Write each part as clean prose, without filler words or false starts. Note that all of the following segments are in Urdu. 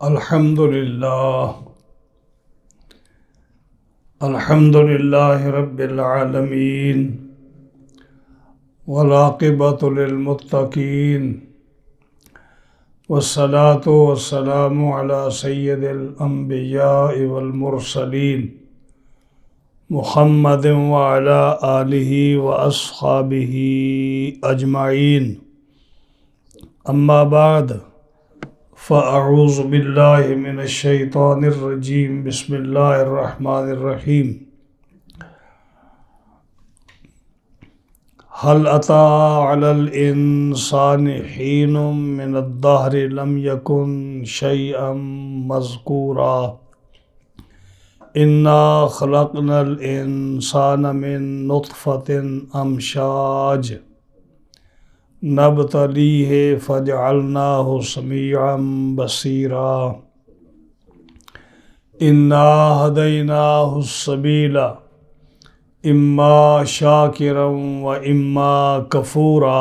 الحمد لله رب العالمين والعاقبة للمتقين والصلاة والسلام على سيد الأنبياء والمرسلين محمد وعلى آله وأصحابه أجمعين أما بعد فأعوذ بالله من الشيطان الرجيم بسم الله الرحمن الرحيم هل أتى على الإنسان حين من الدهر لم يكن شيئا مذكورا إنا خلقنا الإنسان من نطفة أمشاج نبتليه فجعلناه سميعا بصيرا إنا هديناه السبيل إما شاكرا وإما كفورا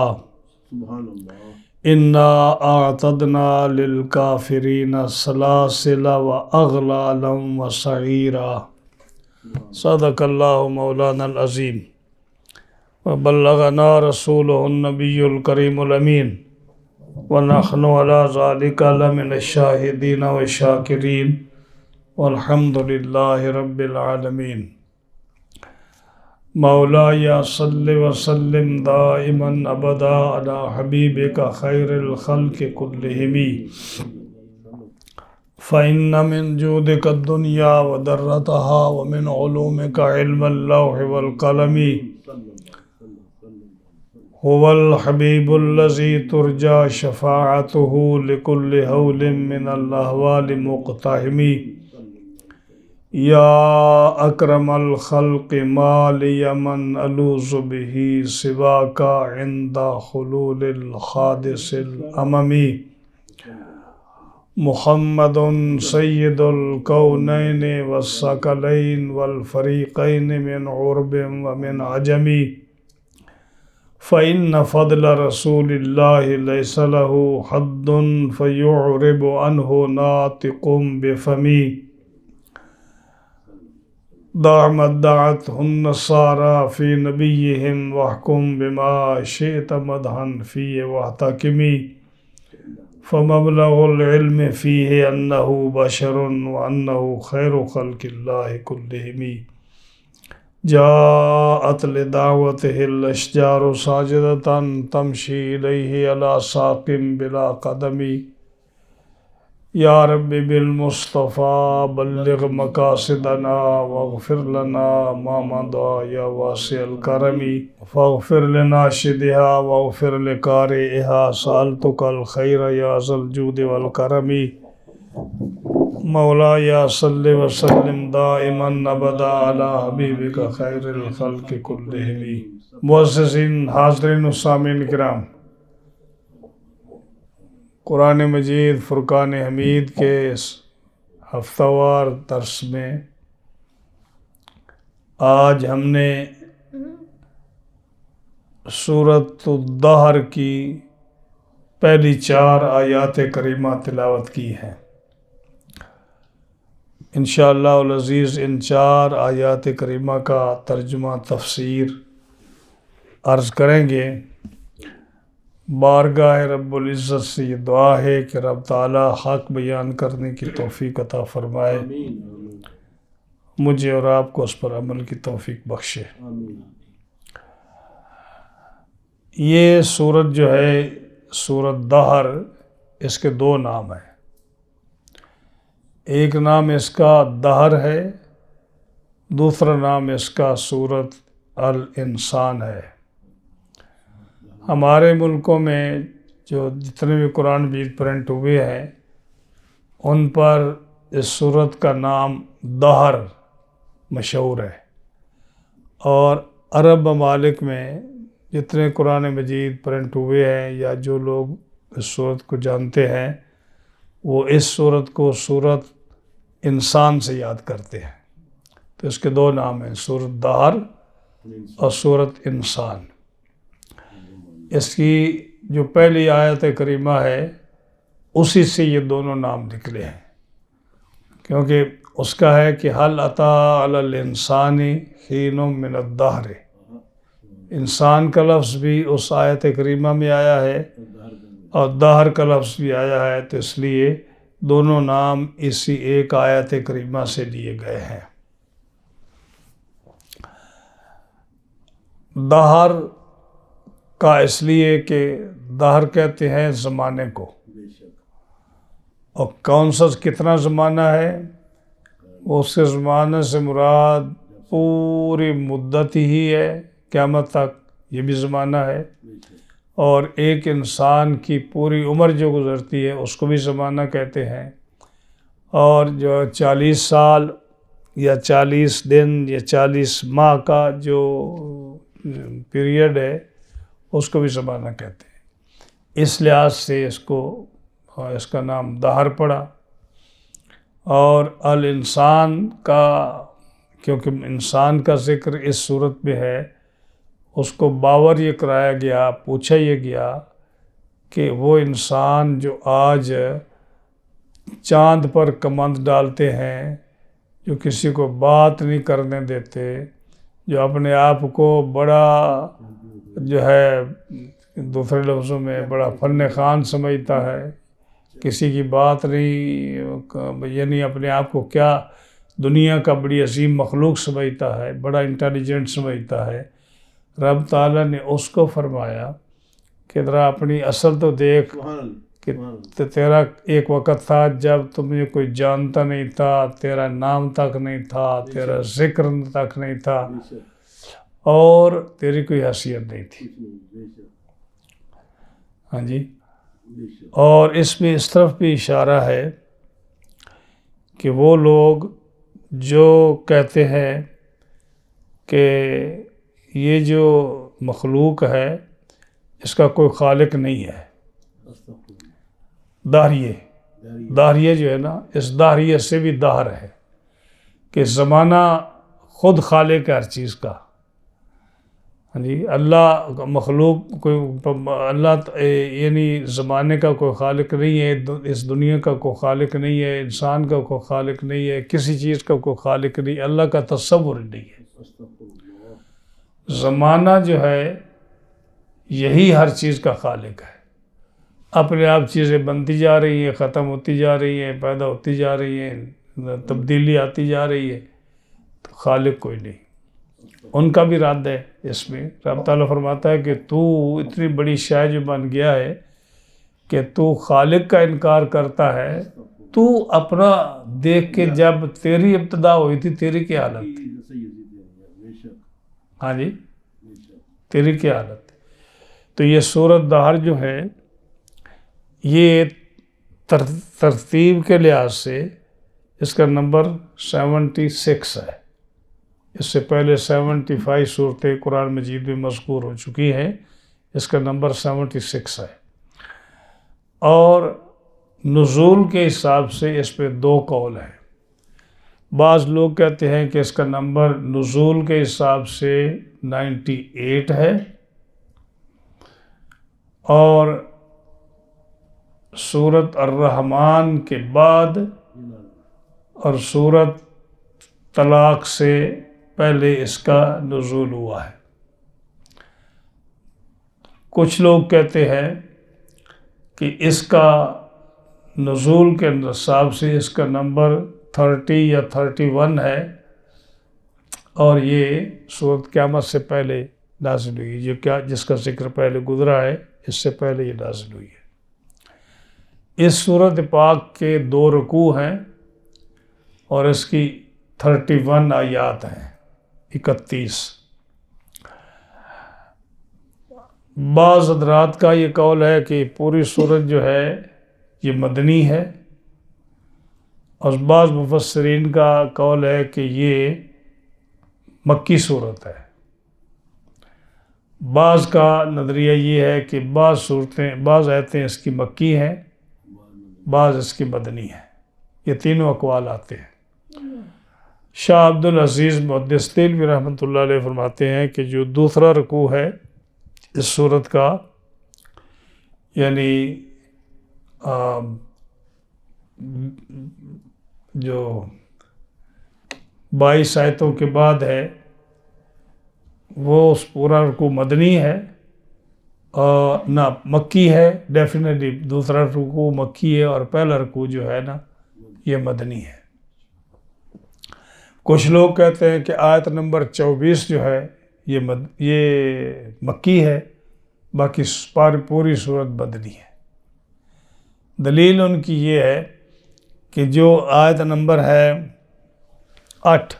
إنا أعتدنا للكافرين سلاسل وأغلالا وسعيرا صدق الله مولانا العظيم وبلغنا رسوله النبي الكريم الأمين ونحن على ذلك لمن الشاهدين والشاكرين والحمد لله رب العالمين مولاي صل وسلم دائما أبدا على حبيبك خير الخلق كلهم فإن من جودك الدنيا وذرتها ومن علومك علم اللوح والقلم هو الحبيب الذي ترجى شفاعته لكل هول من الأهوال مقتحم يا أكرم الخلق ما لي من ألوذ به سواك عند حلول الحادث الأمم محمد سيد الكونين والثقلين والفريقين من عرب ومن عجم فإن فضل رسول الله ليس له حد فيعرب عنه ناطق بفمي دع ما ادعته النصارى في نبيهم واحكم بما شئت مدحا فيه واحتكمي فمبلغ العلم فيه أنه بشر وأنه خير خلق الله كلهم جاءت لدعوته الأشجار ساجدة تمشي إليه على ساق بلا قدم يا رب بالمصطفى بلغ مقاصدنا واغفر لنا ما مضى يا واسع الكرم فاغفر لناشدها واغفر لقارئها سألتك الخير يا ذا الجود والكرم مولاي صل وسلم دائما ابدا على حبیبک خیر الخلق کلہم معززین حاضرین و سامعین کرام، قرآن مجید فرقان حمید کے اس ہفتہ وار درس میں آج ہم نے سورۃ الدہر کی پہلی 4 آیات کریمہ تلاوت کی ہیں۔ انشاءاللہ العزیز ان 4 آیات کریمہ کا ترجمہ تفسیر عرض کریں گے۔ بارگاہ رب العزت سے یہ دعا ہے کہ رب تعالی حق بیان کرنے کی توفیق عطا فرمائے، مجھے اور آپ کو اس پر عمل کی توفیق بخشے۔ یہ سورت جو ہے سورۃ دہر، اس کے 2 نام ہیں۔ ایک نام اس کا دہر ہے، دوسرا نام اس کا سورۃ الانسان ہے۔ ہمارے ملکوں میں جو جتنے بھی قرآن مجید پرنٹ ہوئے ہیں ان پر اس سورت کا نام دہر مشہور ہے، اور عرب ممالک میں جتنے قرآن مجید پرنٹ ہوئے ہیں یا جو لوگ اس سورت کو جانتے ہیں وہ اس سورت کو سورت انسان سے یاد کرتے ہیں۔ تو اس کے 2 نام ہیں، سورۃ دہر اور سورۃ انسان۔ اس کی جو پہلی آیت کریمہ ہے اسی سے یہ دونوں نام نکلے ہیں۔ کیونکہ اس کا ہے کہ حل عطا علی الانسان حین من الدہر، انسان کا لفظ بھی اس آیت کریمہ میں آیا ہے اور دہر کا لفظ بھی آیا ہے، تو اس لیے دونوں نام اسی ایک آیت کریمہ سے لیے گئے ہیں۔ دہر کا اس لیے کہ دہر کہتے ہیں زمانے کو، اور کون سا کتنا زمانہ ہے، اس کے زمانے سے مراد پوری مدت ہی ہے، قیامت تک یہ بھی زمانہ ہے، اور ایک انسان کی پوری عمر جو گزرتی ہے اس کو بھی زمانہ کہتے ہیں، اور جو 40 سال یا 40 دن یا 40 ماہ کا جو پیریڈ ہے اس کو بھی زمانہ کہتے ہیں۔ اس لحاظ سے اس کا نام دہر پڑا۔ اور الانسان کا، کیونکہ انسان کا ذکر اس صورت میں ہے، اس کو باور یہ کرایا گیا، پوچھا یہ گیا کہ وہ انسان جو آج چاند پر کمند ڈالتے ہیں، جو کسی کو بات نہیں کرنے دیتے، جو اپنے آپ کو بڑا جو ہے دوسرے لفظوں میں بڑا فن خوان سمجھتا ہے، کسی کی بات نہیں، یعنی اپنے آپ کو کیا دنیا کا بڑی عظیم مخلوق سمجھتا ہے، بڑا انٹیلیجنٹ سمجھتا ہے، رب تعالیٰ نے اس کو فرمایا کہ ذرا اپنی اصل تو دیکھ کہ تیرا ایک وقت تھا جب تمہیں کوئی جانتا نہیں تھا، تیرا نام تک نہیں تھا، تیرا ذکر تک نہیں تھا، اور تیری کوئی حیثیت نہیں تھی۔ ہاں جی، اور اس میں اس طرف بھی اشارہ ہے کہ وہ لوگ جو کہتے ہیں کہ یہ جو مخلوق ہے اس کا کوئی خالق نہیں ہے، داہریے جو ہے نا، اس داہریے سے بھی دہر ہے کہ زمانہ خود خالق ہے ہر چیز کا۔ ہاں جی، اللہ مخلوق اللہ یعنی زمانے کا کوئی خالق نہیں ہے، اس دنیا کا کوئی خالق نہیں ہے، انسان کا کوئی خالق نہیں ہے، کسی چیز کا کوئی خالق نہیں، اللہ کا تصور نہیں ہے۔ زمانہ جو ہے یہی ہر چیز کا خالق ہے، اپنے آپ چیزیں بنتی جا رہی ہیں، ختم ہوتی جا رہی ہیں، پیدا ہوتی جا رہی ہیں، تبدیلی آتی جا رہی ہے، تو خالق کوئی نہیں۔ ان کا بھی رد ہے اس میں، رب تعالیٰ فرماتا ہے کہ تو اتنی بڑی شے جو بن گیا ہے کہ تو خالق کا انکار کرتا ہے، تو اپنا دیکھ کے جب تیری ابتدا ہوئی تھی تیری کیا حالت تھی؟ ہاں جی، تیری کیا حالت تھی؟ تو یہ سورۃ دہر جو ہے یہ ترتیب کے لحاظ سے اس کا نمبر 76 ہے۔ اس سے پہلے 75 صورتیں قرآن مجید میں مذکور ہو چکی ہیں، اس کا نمبر 76 ہے۔ اور نزول کے حساب سے اس پہ 2 قول ہیں۔ بعض لوگ کہتے ہیں کہ اس کا نمبر نزول کے حساب سے 98 ہے، اور سورۃ الرحمن کے بعد اور سورۃ طلاق سے پہلے اس کا نزول ہوا ہے۔ کچھ لوگ کہتے ہیں کہ اس کا نزول کے حساب سے اس کا نمبر 30 یا 31 ہے، اور یہ سورۃ قیامت سے پہلے نازل ہوئی، جس کا ذکر پہلے گزرا ہے، اس سے پہلے یہ نازل ہوئی ہے۔ اس سورۃ پاک کے 2 رکوع ہیں اور اس کی 31 آیات ہیں، 31۔ بعض حضرات کا یہ قول ہے کہ پوری سورت جو ہے یہ مدنی ہے، اور بعض مفسرین کا قول ہے کہ یہ مکی صورت ہے۔ بعض کا نظریہ یہ ہے کہ بعض آیتیں اس کی مکی ہیں، بعض اس کی مدنی ہیں، یہ تینوں اقوال آتے ہیں۔ شاہ عبد العزیز محدث دہلوی رحمۃ اللہ علیہ فرماتے ہیں کہ جو دوسرا رکوع ہے اس سورت کا، یعنی جو 22 آیتوں کے بعد ہے وہ اس پورا رکوع مدنی ہے اور نہ مکی ہے. ڈیفینیٹلی دوسرا رکوع مکی ہے اور پہلا رکوع جو ہے نا یہ مدنی ہے. کچھ لوگ کہتے ہیں کہ آیت نمبر 24 جو ہے یہ مکی ہے، باقی پوری صورت مدنی ہے. دلیل ان کی یہ ہے کہ جو آیت نمبر ہے 8،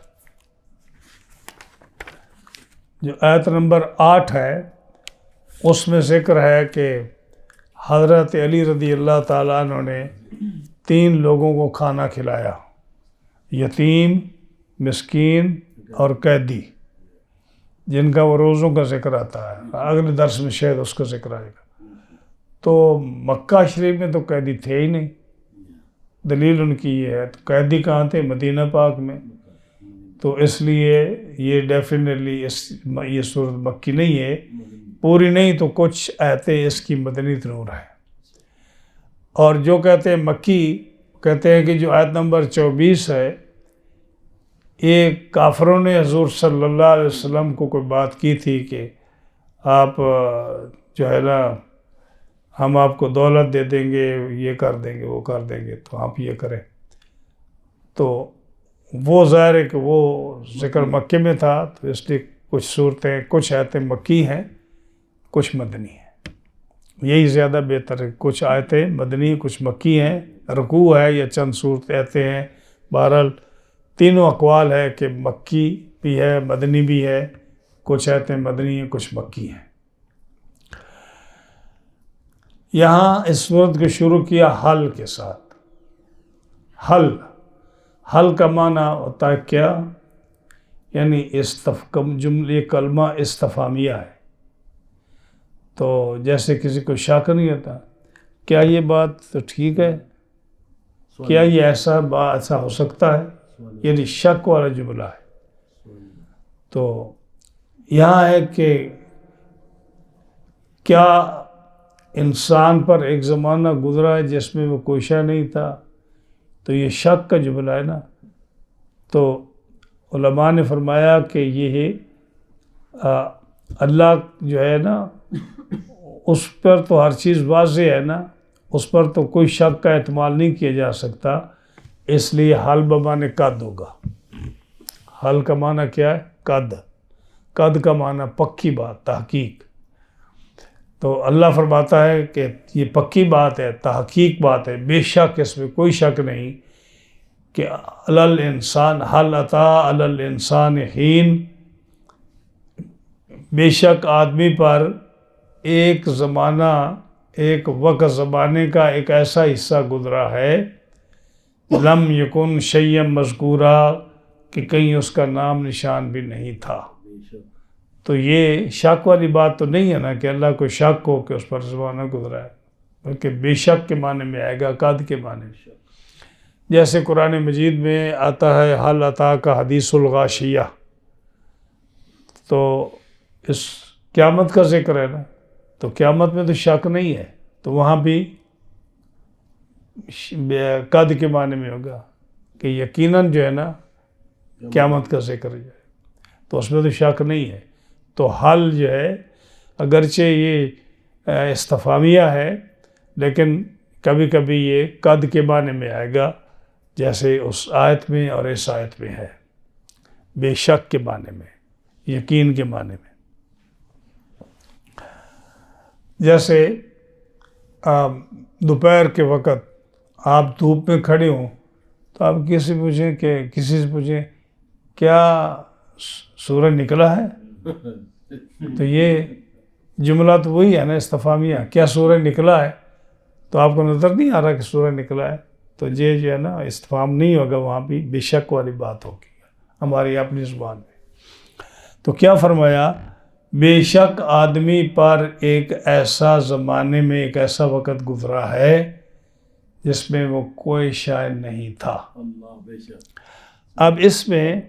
جو آیت نمبر 8 ہے اس میں ذکر ہے کہ حضرت علی رضی اللہ تعالیٰ عنہ نے 3 لوگوں کو کھانا کھلایا، یتیم، مسکین اور قیدی، جن کا وہ روزوں کا ذکر آتا ہے. اگلے درس میں شاید اس کا ذکر آئے گا. تو مکہ شریف میں تو قیدی تھے ہی نہیں. دلیل ان کی یہ ہے، تو قیدی کہاں تھے؟ مدینہ پاک میں. تو اس لیے یہ ڈیفینیٹلی یہ صورت مکی نہیں ہے، پوری نہیں تو کچھ آیتیں اس کی مدنی ضرور ہے. اور جو کہتے ہیں مکی، کہتے ہیں کہ جو آیت نمبر 24 ہے یہ کافروں نے حضور صلی اللہ علیہ وسلم کو کوئی بات کی تھی کہ آپ جو ہے نا ہم آپ کو دولت دے دیں گے، یہ کر دیں گے، وہ کر دیں گے، تو آپ یہ کریں. تو وہ ظاہر ہے کہ وہ ذکر مکے میں تھا، تو اس لیے کچھ صورتیں، کچھ آیتیں مکی ہیں، کچھ مدنی ہیں. یہی زیادہ بہتر ہے، کچھ آیتیں مدنی کچھ مکی ہیں، رکوع ہے یا چند صورت آیتیں ہیں. بہرحال تینوں اقوال ہے کہ مکی بھی ہے، مدنی بھی ہے. کچھ آیتیں مدنی ہیں، کچھ مکی ہیں. یہاں اس صورت کو شروع کیا حل کے ساتھ. حل کا معنی ہوتا ہے کیا؟ یعنی جملے کلمہ استفہامیہ ہے. تو جیسے کسی کو شک نہیں ہوتا، کیا یہ بات تو ٹھیک ہے، کیا یہ ایسا ہو سکتا ہے، یعنی شک والا جملہ ہے. تو یہاں ہے کہ کیا انسان پر ایک زمانہ گزرا ہے جس میں وہ کوئی شے نہیں تھا، تو یہ شک کا جملہ ہے نا. تو علماء نے فرمایا کہ یہ اللہ جو ہے نا اس پر تو ہر چیز واضح ہے نا، اس پر تو کوئی شک کا احتمال نہیں کیا جا سکتا. اس لیے حل بمعنی قد ہوگا. حل کا معنی کیا ہے؟ قد. قد کا معنی پکی بات، تحقیق. تو اللہ فرماتا ہے کہ یہ پکی بات ہے، تحقیق بات ہے، بے شک اس میں کوئی شک نہیں کہ علی الانسان حل اتی علی الانسان حین، بے شک آدمی پر ایک زمانہ، ایک وقت زمانے کا ایک ایسا حصہ گزرا ہے، لم یکن شیئا مذکورا، کہ کہیں اس کا نام نشان بھی نہیں تھا. تو یہ شک والی بات تو نہیں ہے نا کہ اللہ کو شک ہو کہ اس پر زمانہ گزرا ہے، بلکہ بے شک کے معنی میں آئے گا، قد کے معنی میں. جیسے قرآن مجید میں آتا ہے حل اتاک حدیث الغاشیہ، تو اس قیامت کا ذکر ہے نا، تو قیامت میں تو شک نہیں ہے، تو وہاں بھی قد کے معنی میں ہوگا کہ یقیناً جو ہے نا قیامت کا ذکر ہے، تو اس میں تو شک نہیں ہے. تو حل جو ہے اگرچہ یہ استفہامیہ ہے، لیکن کبھی کبھی یہ قد کے معنی میں آئے گا، جیسے اس آیت میں اور اس آیت میں ہے، بے شک کے معنی میں، یقین کے معنی میں. جیسے دوپہر کے وقت آپ دھوپ میں کھڑے ہوں تو آپ کسی سے پوچھیں کیا سورج نکلا ہے، تو یہ جملہ تو وہی ہے نا استفہامیہ، کیا سورج نکلا ہے، تو آپ کو نظر نہیں آ رہا کہ سورج نکلا ہے، تو یہ جو ہے نا استفہام نہیں ہوگا، وہاں بھی بے شک والی بات ہوگی ہماری اپنی زبان میں. تو کیا فرمایا؟ بے شک آدمی پر ایک ایسا زمانے میں ایک ایسا وقت گزرا ہے جس میں وہ کوئی شے نہیں تھا. اب اس میں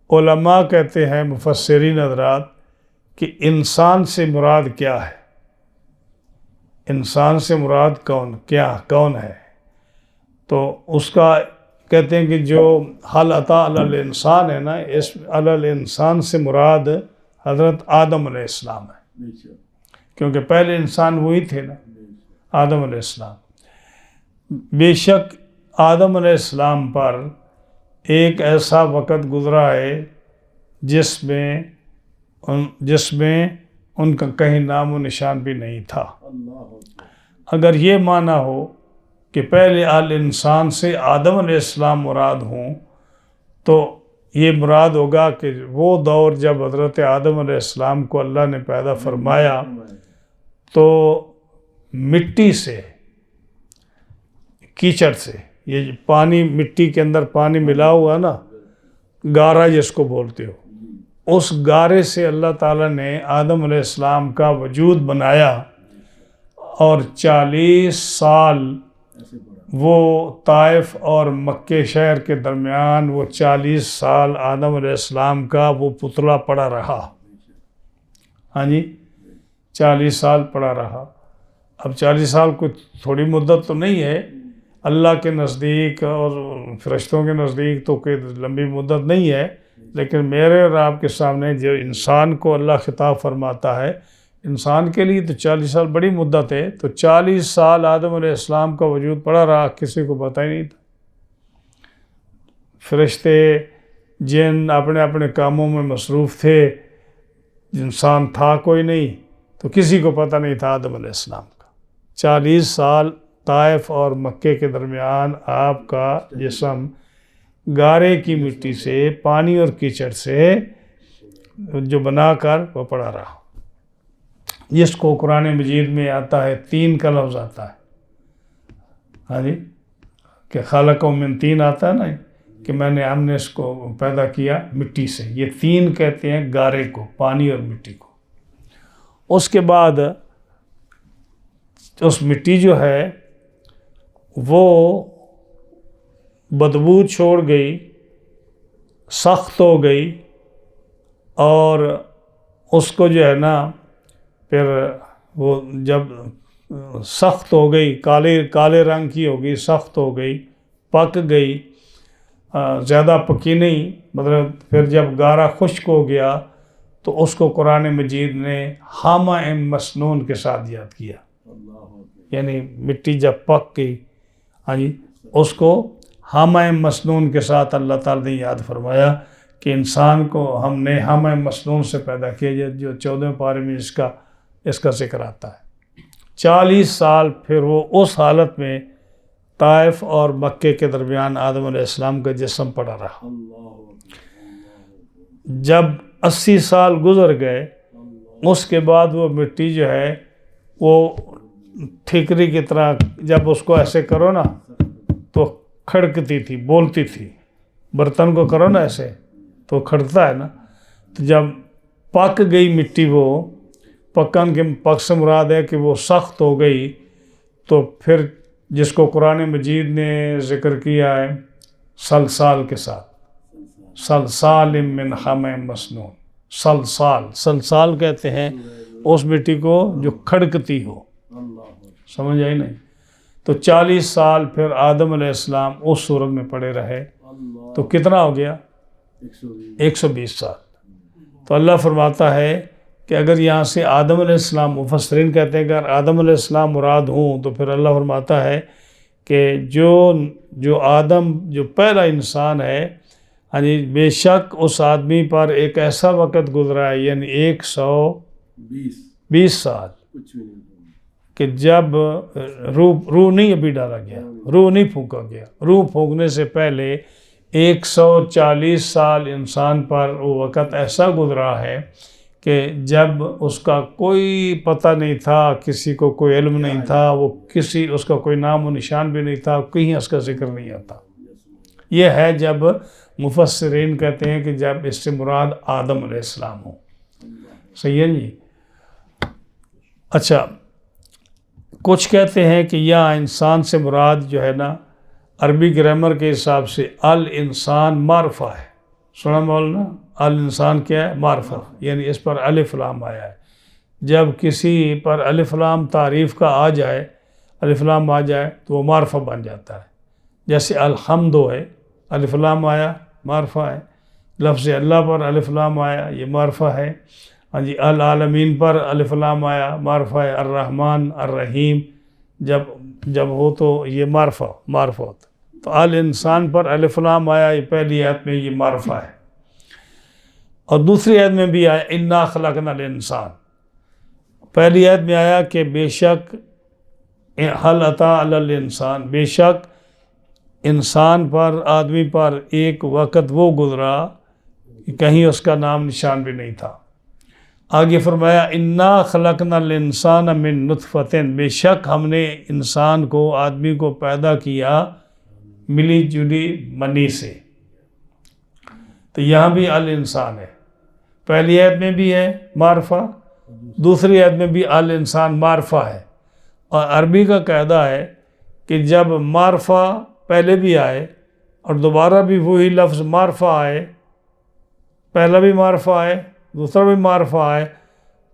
علماء کہتے ہیں، مفسرین حضرات، کہ انسان سے مراد کیا ہے، انسان سے مراد کون ہے. تو اس کا کہتے ہیں کہ جو حل عطا علی الانسان ہے نا، اس علی الانسان سے مراد حضرت آدم علیہ السلام ہے، کیونکہ پہلے انسان وہی تھے نا، آدم علیہ السلام۔ بے شک آدم علیہ السلام پر ایک ایسا وقت گزرا ہے جس میں ان کا کہیں نام و نشان بھی نہیں تھا۔ اگر یہ معنی ہو کہ پہلے الانسان سے آدم علیہ السلام مراد ہوں، تو یہ مراد ہوگا کہ وہ دور جب حضرت آدم علیہ السلام کو اللہ نے پیدا فرمایا تو مٹی سے، کیچڑ سے، یہ پانی، مٹی کے اندر پانی ملا ہوا نا، گارا جس کو بولتے ہو، اس گارے سے اللہ تعالیٰ نے آدم علیہ السلام کا وجود بنایا، اور 40 سال وہ طائف اور مکے شہر کے درمیان وہ 40 سال آدم علیہ السلام کا وہ پتلا پڑا رہا۔ ہاں جی، 40 سال پڑا رہا۔ اب 40 سال کوئی تھوڑی مدت تو نہیں ہے، اللہ کے نزدیک اور فرشتوں کے نزدیک تو کوئی لمبی مدت نہیں ہے، لیکن میرے اور آپ کے سامنے جو انسان کو اللہ خطاب فرماتا ہے، انسان کے لیے تو 40 سال بڑی مدت ہے۔ تو 40 سال آدم علیہ السلام کا وجود پڑا رہا، کسی کو پتہ ہی نہیں تھا۔ فرشتے جن اپنے اپنے کاموں میں مصروف تھے، انسان تھا کوئی نہیں، تو کسی کو پتہ نہیں تھا آدم علیہ السلام کا۔ 40 سال طائف اور مکے کے درمیان آپ کا جسم گارے کی مٹی سے، پانی اور کیچڑ سے جو بنا کر وہ پڑا رہا، جس کو قرآن مجید میں آتا ہے، تین کا لفظ آتا ہے۔ ہاں جی، کہ خالقہم من طین آتا ہے نا، کہ ہم نے اس کو پیدا کیا مٹی سے۔ یہ تین کہتے ہیں گارے کو، پانی اور مٹی کو۔ اس کے بعد اس مٹی جو ہے وہ بدبو چھوڑ گئی، سخت ہو گئی، اور اس کو جو ہے نا پھر وہ جب سخت ہو گئی، کالے رنگ کی ہو گئی، سخت ہو گئی، پک گئی، زیادہ پکی نہیں، مطلب پھر جب گارا خشک ہو گیا تو اس کو قرآن مجید نے حامہ مسنون کے ساتھ یاد کیا، یعنی مٹی جب پک گئی، ہاں جی، اس کو حامہ مسنون کے ساتھ اللہ تعالیٰ نے یاد فرمایا کہ انسان کو ہم نے حامہ مسنون سے پیدا کیا، جو 14 پارے میں اس کا ذکر آتا ہے۔ 40 سال پھر وہ اس حالت میں طائف اور مکے کے درمیان آدم علیہ السلام کا جسم پڑا رہا۔ جب 80 سال گزر گئے، اس کے بعد وہ مٹی جو ہے وہ ٹھیکری کی طرح، جب اس کو ایسے کرو نا تو کھڑکتی تھی، بولتی تھی۔ برتن کو کرو نا ایسے تو کھڑکتا ہے نا۔ تو جب پک گئی مٹی، وہ پکن کے پک سے مراد ہے کہ وہ سخت ہو گئی، تو پھر جس کو قرآن مجید نے ذکر کیا ہے سلسال کے ساتھ، سلسال من حمأ مسنون۔ سلسال کہتے ہیں اس مٹی کو جو کھڑکتی ہو، سمجھ آئی نہیں؟ تو 40 سال پھر آدم علیہ السلام اس صورت میں پڑے رہے، تو کتنا ہو گیا؟ 120 سال۔ تو اللہ فرماتا ہے کہ اگر یہاں سے آدم علیہ السلام، مفسرین کہتے ہیں کہ اگر آدم علیہ السلام مراد ہوں تو پھر اللہ فرماتا ہے کہ جو آدم، جو پہلا انسان ہے، یعنی بے شک اس آدمی پر ایک ایسا وقت گزرا ہے، یعنی 120 سال، کہ جب روح نہیں ابھی ڈالا گیا، روح نہیں پھونکا گیا۔ روح پھونکنے سے پہلے 140 سال انسان پر وہ وقت ایسا گزرا ہے کہ جب اس کا کوئی پتہ نہیں تھا، کسی کو کوئی علم نہیں تھا، اس کا کوئی نام و نشان بھی نہیں تھا، کہیں اس کا ذکر نہیں آتا۔ یہ ہے جب مفسرین کہتے ہیں کہ جب اس سے مراد آدم علیہ السلام ہو۔ صحیح ہے جی؟ اچھا، کچھ کہتے ہیں کہ یہاں انسان سے مراد جو ہے نا، عربی گرامر کے حساب سے الانسان معرفہ ہے۔ سنا مولانا؟ الانسان کیا ہے؟ معرفہ، یعنی اس پر الف لام آیا ہے۔ جب کسی پر الف لام تعریف کا الف لام آ جائے تو وہ معرفہ بن جاتا ہے۔ جیسے الحمد ہے، الف لام آیا معرفہ ہے، لفظ اللہ پر الف لام آیا یہ معرفہ ہے، ہاں جی العالمین پر الف لام آیا معرفہ ہے، الرحمن الرحیم جب ہو تو یہ معرفہ ہوتا، تو الانسان پر الف لام آیا یہ پہلی آیت میں یہ معرفہ ہے، اور دوسری آیت میں بھی آیا انا خلقنا الانسان، پہلی آیت میں آیا کہ بے شک حل اتا علی الانسان، بے شک انسان پر آدمی پر ایک وقت وہ گزرا کہ کہیں اس کا نام نشان بھی نہیں تھا۔ آگے فرمایا انا خلقنا الانسان من نطفۃ، بے شک ہم نے انسان کو آدمی کو پیدا کیا ملی جلی منی سے، تو یہاں بھی الانسان ہے، پہلی آیت میں بھی ہے معرفہ، دوسری آیت میں بھی الانسان معرفہ ہے، اور عربی کا قاعدہ ہے کہ جب معرفہ پہلے بھی آئے اور دوبارہ بھی وہی لفظ معرفہ آئے، پہلا بھی معرفہ آئے دوسرا بھی معرفہ آئے،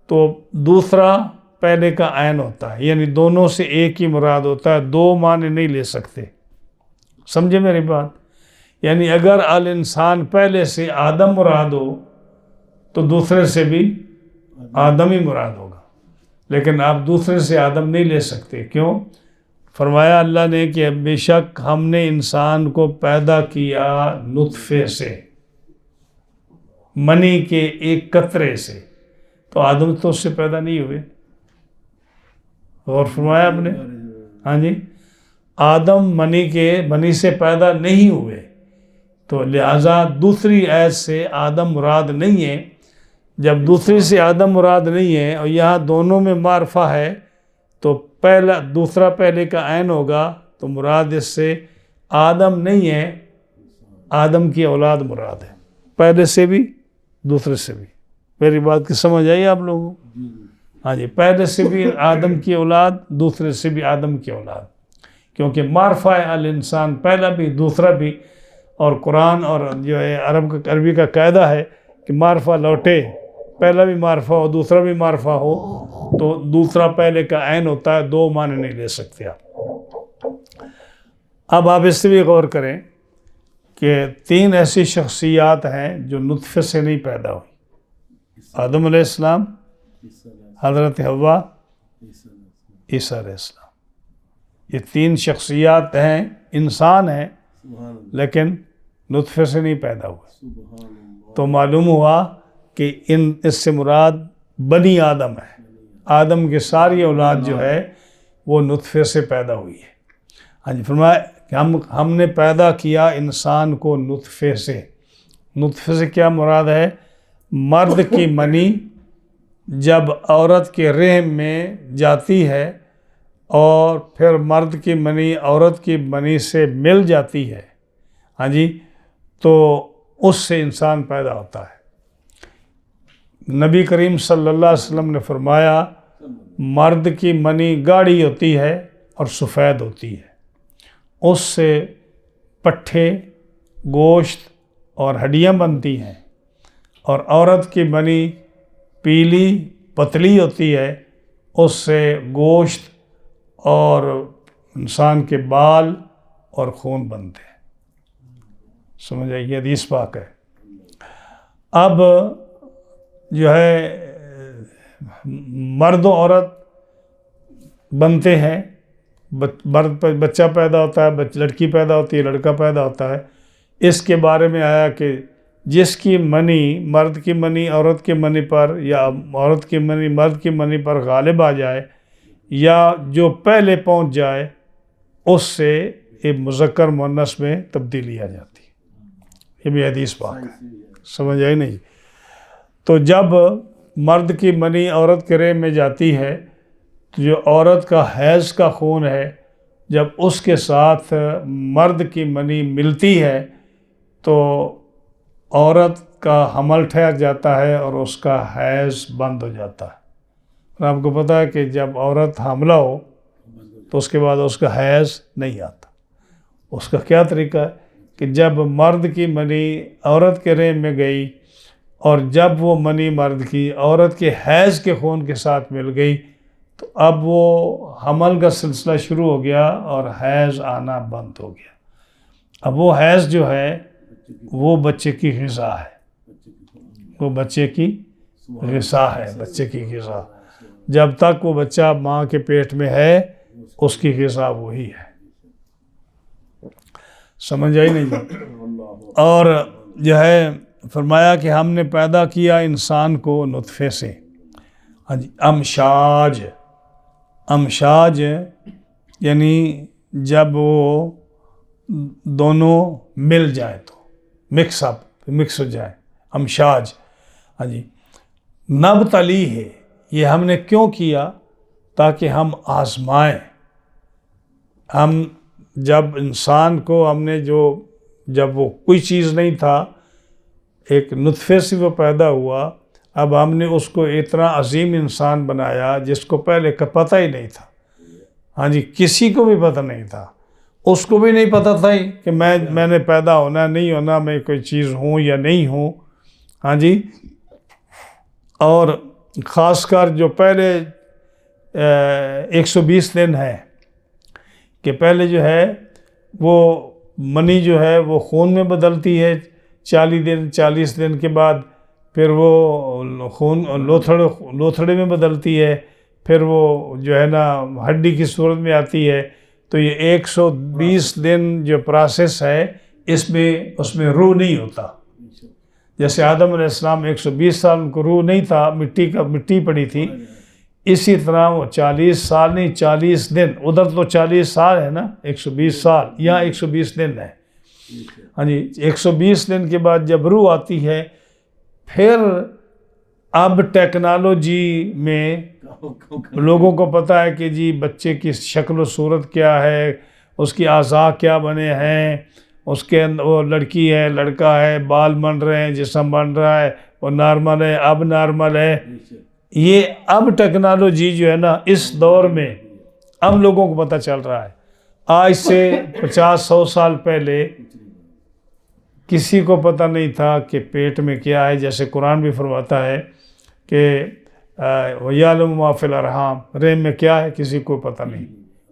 تو دوسرا پہلے کا عین ہوتا ہے، یعنی دونوں سے ایک ہی مراد ہوتا ہے، دو معنی نہیں لے سکتے، سمجھے میری بات؟ یعنی اگر الانسان پہلے سے آدم مراد ہو تو دوسرے سے بھی آدم ہی مراد ہوگا، لیکن آپ دوسرے سے آدم نہیں لے سکتے، کیوں؟ فرمایا اللہ نے کہ بے شک ہم نے انسان کو پیدا کیا نطفے سے، منی کے ایک قطرے سے، تو آدم تو اس سے پیدا نہیں ہوئے، غور فرمایا آپ نے؟ ہاں جی آدم منی سے پیدا نہیں ہوئے، تو لہٰذا دوسری آیت سے آدم مراد نہیں ہے، جب دوسری سے آدم مراد نہیں ہے اور یہاں دونوں میں معرفہ ہے تو دوسرا پہلے کا عین ہوگا، تو مراد اس سے آدم نہیں ہے، آدم کی اولاد مراد ہے، پہلے سے بھی دوسرے سے بھی، میری بات کی سمجھ آئی آپ لوگوں کو؟ ہاں جی پہلے سے بھی آدم کی اولاد، دوسرے سے بھی آدم کی اولاد، کیونکہ معرفہ ہے الانسان پہلا بھی دوسرا بھی، اور قرآن اور جو ہے عربی کا قاعدہ ہے کہ معرفہ لوٹے، پہلا بھی معرفہ ہو دوسرا بھی معرفہ ہو تو دوسرا پہلے کا عین ہوتا ہے، دو معنی نہیں لے سکتے آپ۔ اب آپ اس سے بھی غور کریں کہ 3 ایسی شخصیات ہیں جو نطفے سے نہیں پیدا ہوئی، آدم علیہ السلام، حضرت حوا، عیسیٰ علیہ السلام، یہ 3 شخصیات ہیں، انسان ہیں لیکن نطفے سے نہیں پیدا ہوئے، تو معلوم ہوا کہ اس سے مراد بنی آدم ہے، آدم کی ساری اولاد جو ہے وہ نطفے سے پیدا ہوئی ہے۔ ہاں جی فرمایا کہ ہم نے پیدا کیا انسان کو نطفے سے، نطفے سے کیا مراد ہے؟ مرد کی منی جب عورت کے رحم میں جاتی ہے اور پھر مرد کی منی عورت کی منی سے مل جاتی ہے، ہاں جی تو اس سے انسان پیدا ہوتا ہے۔ نبی کریم صلی اللہ علیہ وسلم نے فرمایا مرد کی منی گاڑھی ہوتی ہے اور سفید ہوتی ہے، اس سے پٹھے، گوشت اور ہڈیاں بنتی ہیں، اور عورت کی منی پیلی پتلی ہوتی ہے، اس سے گوشت اور انسان کے بال اور خون بنتے ہیں، سمجھ آئیے؟ حدیث پاک ہے۔ اب جو ہے مرد و عورت بنتے ہیں، بچہ پیدا ہوتا ہے، لڑکی پیدا ہوتی ہے، لڑکا پیدا ہوتا ہے، اس کے بارے میں آیا کہ جس کی منی مرد کی منی عورت کی منی پر، یا عورت کی منی مرد کی منی پر غالب آ جائے، یا جو پہلے پہنچ جائے، اس سے ایک مذکر مؤنث میں تبدیلی آ جاتی ہے، یہ بھی حدیث پاک ہے، سمجھ آئی نہیں؟ تو جب مرد کی منی عورت کے رحم میں جاتی ہے تو جو عورت کا حیض کا خون ہے، جب اس کے ساتھ مرد کی منی ملتی ہے تو عورت کا حمل ٹھہر جاتا ہے اور اس کا حیض بند ہو جاتا ہے۔ اور آپ کو پتہ ہے کہ جب عورت حاملہ ہو تو اس کے بعد اس کا حیض نہیں آتا۔ اس کا کیا طریقہ ہے کہ جب مرد کی منی عورت کے رحم میں گئی اور جب وہ منی مرد کی عورت کے حیض کے خون کے ساتھ مل گئی تو اب وہ حمل کا سلسلہ شروع ہو گیا اور حیض آنا بند ہو گیا۔ اب وہ حیض جو ہے وہ بچے کی غذا ہے، وہ بچے کی غذا ہے، بچے کی غذا جب تک وہ بچہ ماں کے پیٹ میں ہے اس کی غذا وہی ہے. سمجھ آئی نہیں جی؟ اور جو ہے فرمایا کہ ہم نے پیدا کیا انسان کو نطفے سے. ہاں جی، امشاج یعنی جب وہ دونوں مل جائیں تو مکس ہو جائیں، امشاج. ہاں جی، نبتلی ہے، یہ ہم نے کیوں کیا؟ تاکہ ہم آزمائیں. ہم جب انسان کو ہم نے جب وہ کوئی چیز نہیں تھا، ایک نطفے سے وہ پیدا ہوا، اب ہم نے اس کو اتنا عظیم انسان بنایا جس کو پہلے کا پتہ ہی نہیں تھا. ہاں جی، کسی کو بھی پتہ نہیں تھا، اس کو بھی نہیں پتہ تھا کہ میں نے پیدا ہونا نہیں ہونا، میں کوئی چیز ہوں یا نہیں ہوں. ہاں جی، اور خاص کر جو پہلے 120 دن ہے کہ پہلے جو ہے وہ منی جو ہے وہ خون میں بدلتی ہے 40 دن کے بعد، پھر وہ خون لوتھڑے میں بدلتی ہے، پھر وہ جو ہے نا ہڈی کی صورت میں آتی ہے. تو یہ 120 دن جو پروسیس ہے اس میں روح نہیں ہوتا. جیسے آدم علیہ السلام 120 سال ان کو روح نہیں تھا، مٹی پڑی تھی، اسی طرح وہ 40 سال نہیں 40 دن، ادھر تو 40 سال ہے نا، 120 سال یہاں 120 دن ہے. ہاں جی، 120 دن کے بعد جب روح آتی ہے، پھر اب ٹیکنالوجی میں لوگوں کو پتہ ہے کہ جی بچے کی شکل و صورت کیا ہے، اس کی اعضاء کیا بنے ہیں، اس کے اندر وہ لڑکی ہے لڑکا ہے، بال بن رہے ہیں، جسم بن رہا ہے، وہ نارمل ہے اب نارمل ہے. یہ اب ٹیکنالوجی جو ہے نا اس دور میں اب لوگوں کو پتہ چل رہا ہے. آج سے 50-100 سال پہلے کسی کو پتہ نہیں تھا کہ پیٹ میں کیا ہے. جیسے قرآن بھی فرماتا ہے کہ وَيَعْلَمُ مَا فِي الْأَرْحَامِ، رحم میں کیا ہے کسی کو پتہ نہیں،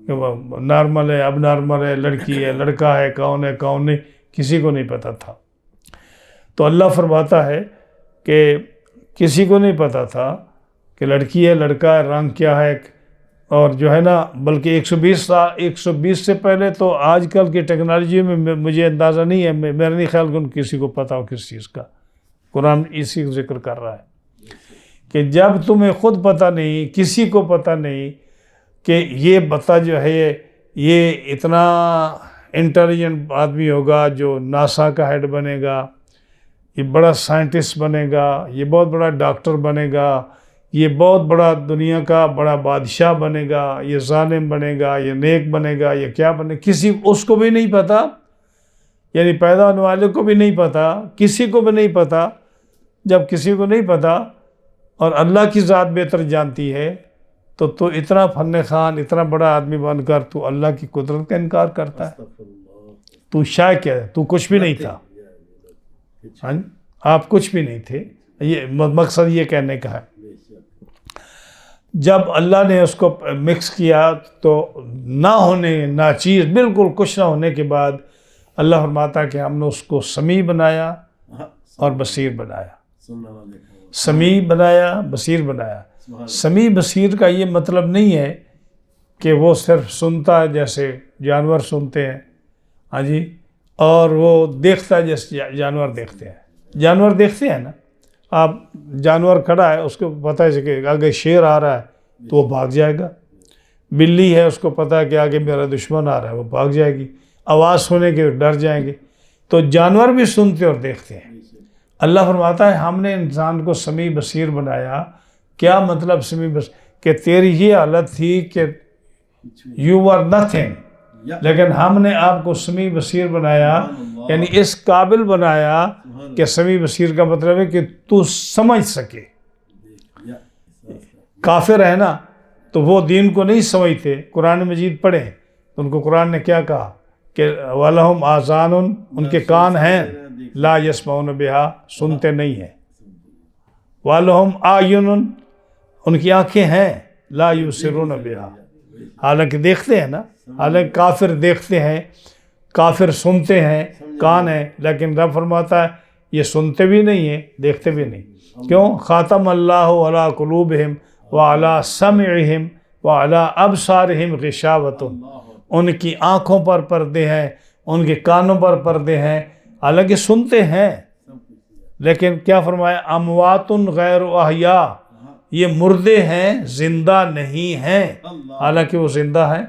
کہ وہ نارمل ہے اب نارمل ہے، لڑکی ہے لڑکا ہے، کون نہیں، کسی کو نہیں پتہ تھا. تو اللہ فرماتا ہے کہ کسی کو نہیں پتہ تھا کہ لڑکی ہے لڑکا ہے، رنگ کیا ہے، اور جو ہے نا بلکہ 120 سے پہلے تو آج کل کی ٹیکنالوجی میں مجھے اندازہ نہیں ہے، میرا نہیں خیال کہ کسی کو پتہ ہو کس چیز کا. قرآن اسی کو ذکر کر رہا ہے کہ جب تمہیں خود پتہ نہیں، کسی کو پتہ نہیں کہ یہ بتا جو ہے یہ اتنا انٹیلیجنٹ آدمی ہوگا جو ناسا کا ہیڈ بنے گا، یہ بڑا سائنٹسٹ بنے گا، یہ بہت بڑا ڈاکٹر بنے گا، یہ بہت بڑا دنیا کا بڑا بادشاہ بنے گا، یہ ظالم بنے گا، یہ نیک بنے گا، یہ کیا بنے، اس کو بھی نہیں پتہ، یعنی پیدا ہونے والے کو بھی نہیں پتہ، کسی کو بھی نہیں پتہ. جب کسی کو نہیں پتہ اور اللہ کی ذات بہتر جانتی ہے تو اتنا فن خوان اتنا بڑا آدمی بن کر تو اللہ کی قدرت کا انکار کرتا ہے. تو شاہ کیا ہے، تو کچھ بھی نہیں تھا. ہاں آپ کچھ بھی نہیں تھے، یہ مقصد یہ کہنے کا ہے. جب اللہ نے اس کو مکس کیا تو ناچیز بالکل کچھ نہ ہونے کے بعد اللہ فرماتا کہ ہم نے اس کو سمیع بنایا اور بصیر بنایا. سمیع بنایا بصیر بنایا. سمیع بصیر کا یہ مطلب نہیں ہے کہ وہ صرف سنتا ہے جیسے جانور سنتے ہیں، ہاں جی، اور وہ دیکھتا ہے جیسے جانور دیکھتے ہیں. جانور دیکھتے ہیں نا، آپ جانور کھڑا ہے اس کو پتہ ہے کہ آگے شیر آ رہا ہے تو وہ بھاگ جائے گا. بلی ہے اس کو پتہ ہے کہ آگے میرا دشمن آ رہا ہے، وہ بھاگ جائے گی. آواز سنے کے ڈر جائیں گے. تو جانور بھی سنتے اور دیکھتے ہیں. اللہ فرماتا ہے ہم نے انسان کو سمیع بصیر بنایا. کیا مطلب سمیع بصیر؟ کہ تیری یہ حالت تھی کہ یو آر نتھنگ، لیکن ہم نے آپ کو سمیع بصیر بنایا، یعنی اس قابل بنایا کہ سمیع بصیر کا مطلب ہے کہ تو سمجھ سکے. کافر ہے نا تو وہ دین کو نہیں سمجھتے. قرآن مجید پڑھیں تو ان کو قرآن نے کیا کہا کہ وَلَهُمْ آذَانٌ، ان کے کان ہیں، لا يسمعون بها، سنتے نہیں ہیں. وَلَهُمْ أَعْيُنٌ، ان کی آنکھیں ہیں، لا يُبْصِرُونَ بها، حالانکہ دیکھتے ہیں نا، حالانکہ کافر دیکھتے ہیں. کافر سنتے ہیں، کان ہے، لیکن رب فرماتا ہے یہ سنتے بھی نہیں ہیں، دیکھتے بھی نہیں۔ کیوں؟ خاتم اللہ علی قلوبہم وعلی سمعہم وعلی ابصارہم غشاوۃ، ان کی آنکھوں پر پردے ہیں، ان کے کانوں پر پردے ہیں، حالانکہ سنتے ہیں، لیکن کیا فرمایا؟ اموات غیر احیاء، یہ مردے ہیں، زندہ نہیں ہیں، حالانکہ وہ زندہ ہیں۔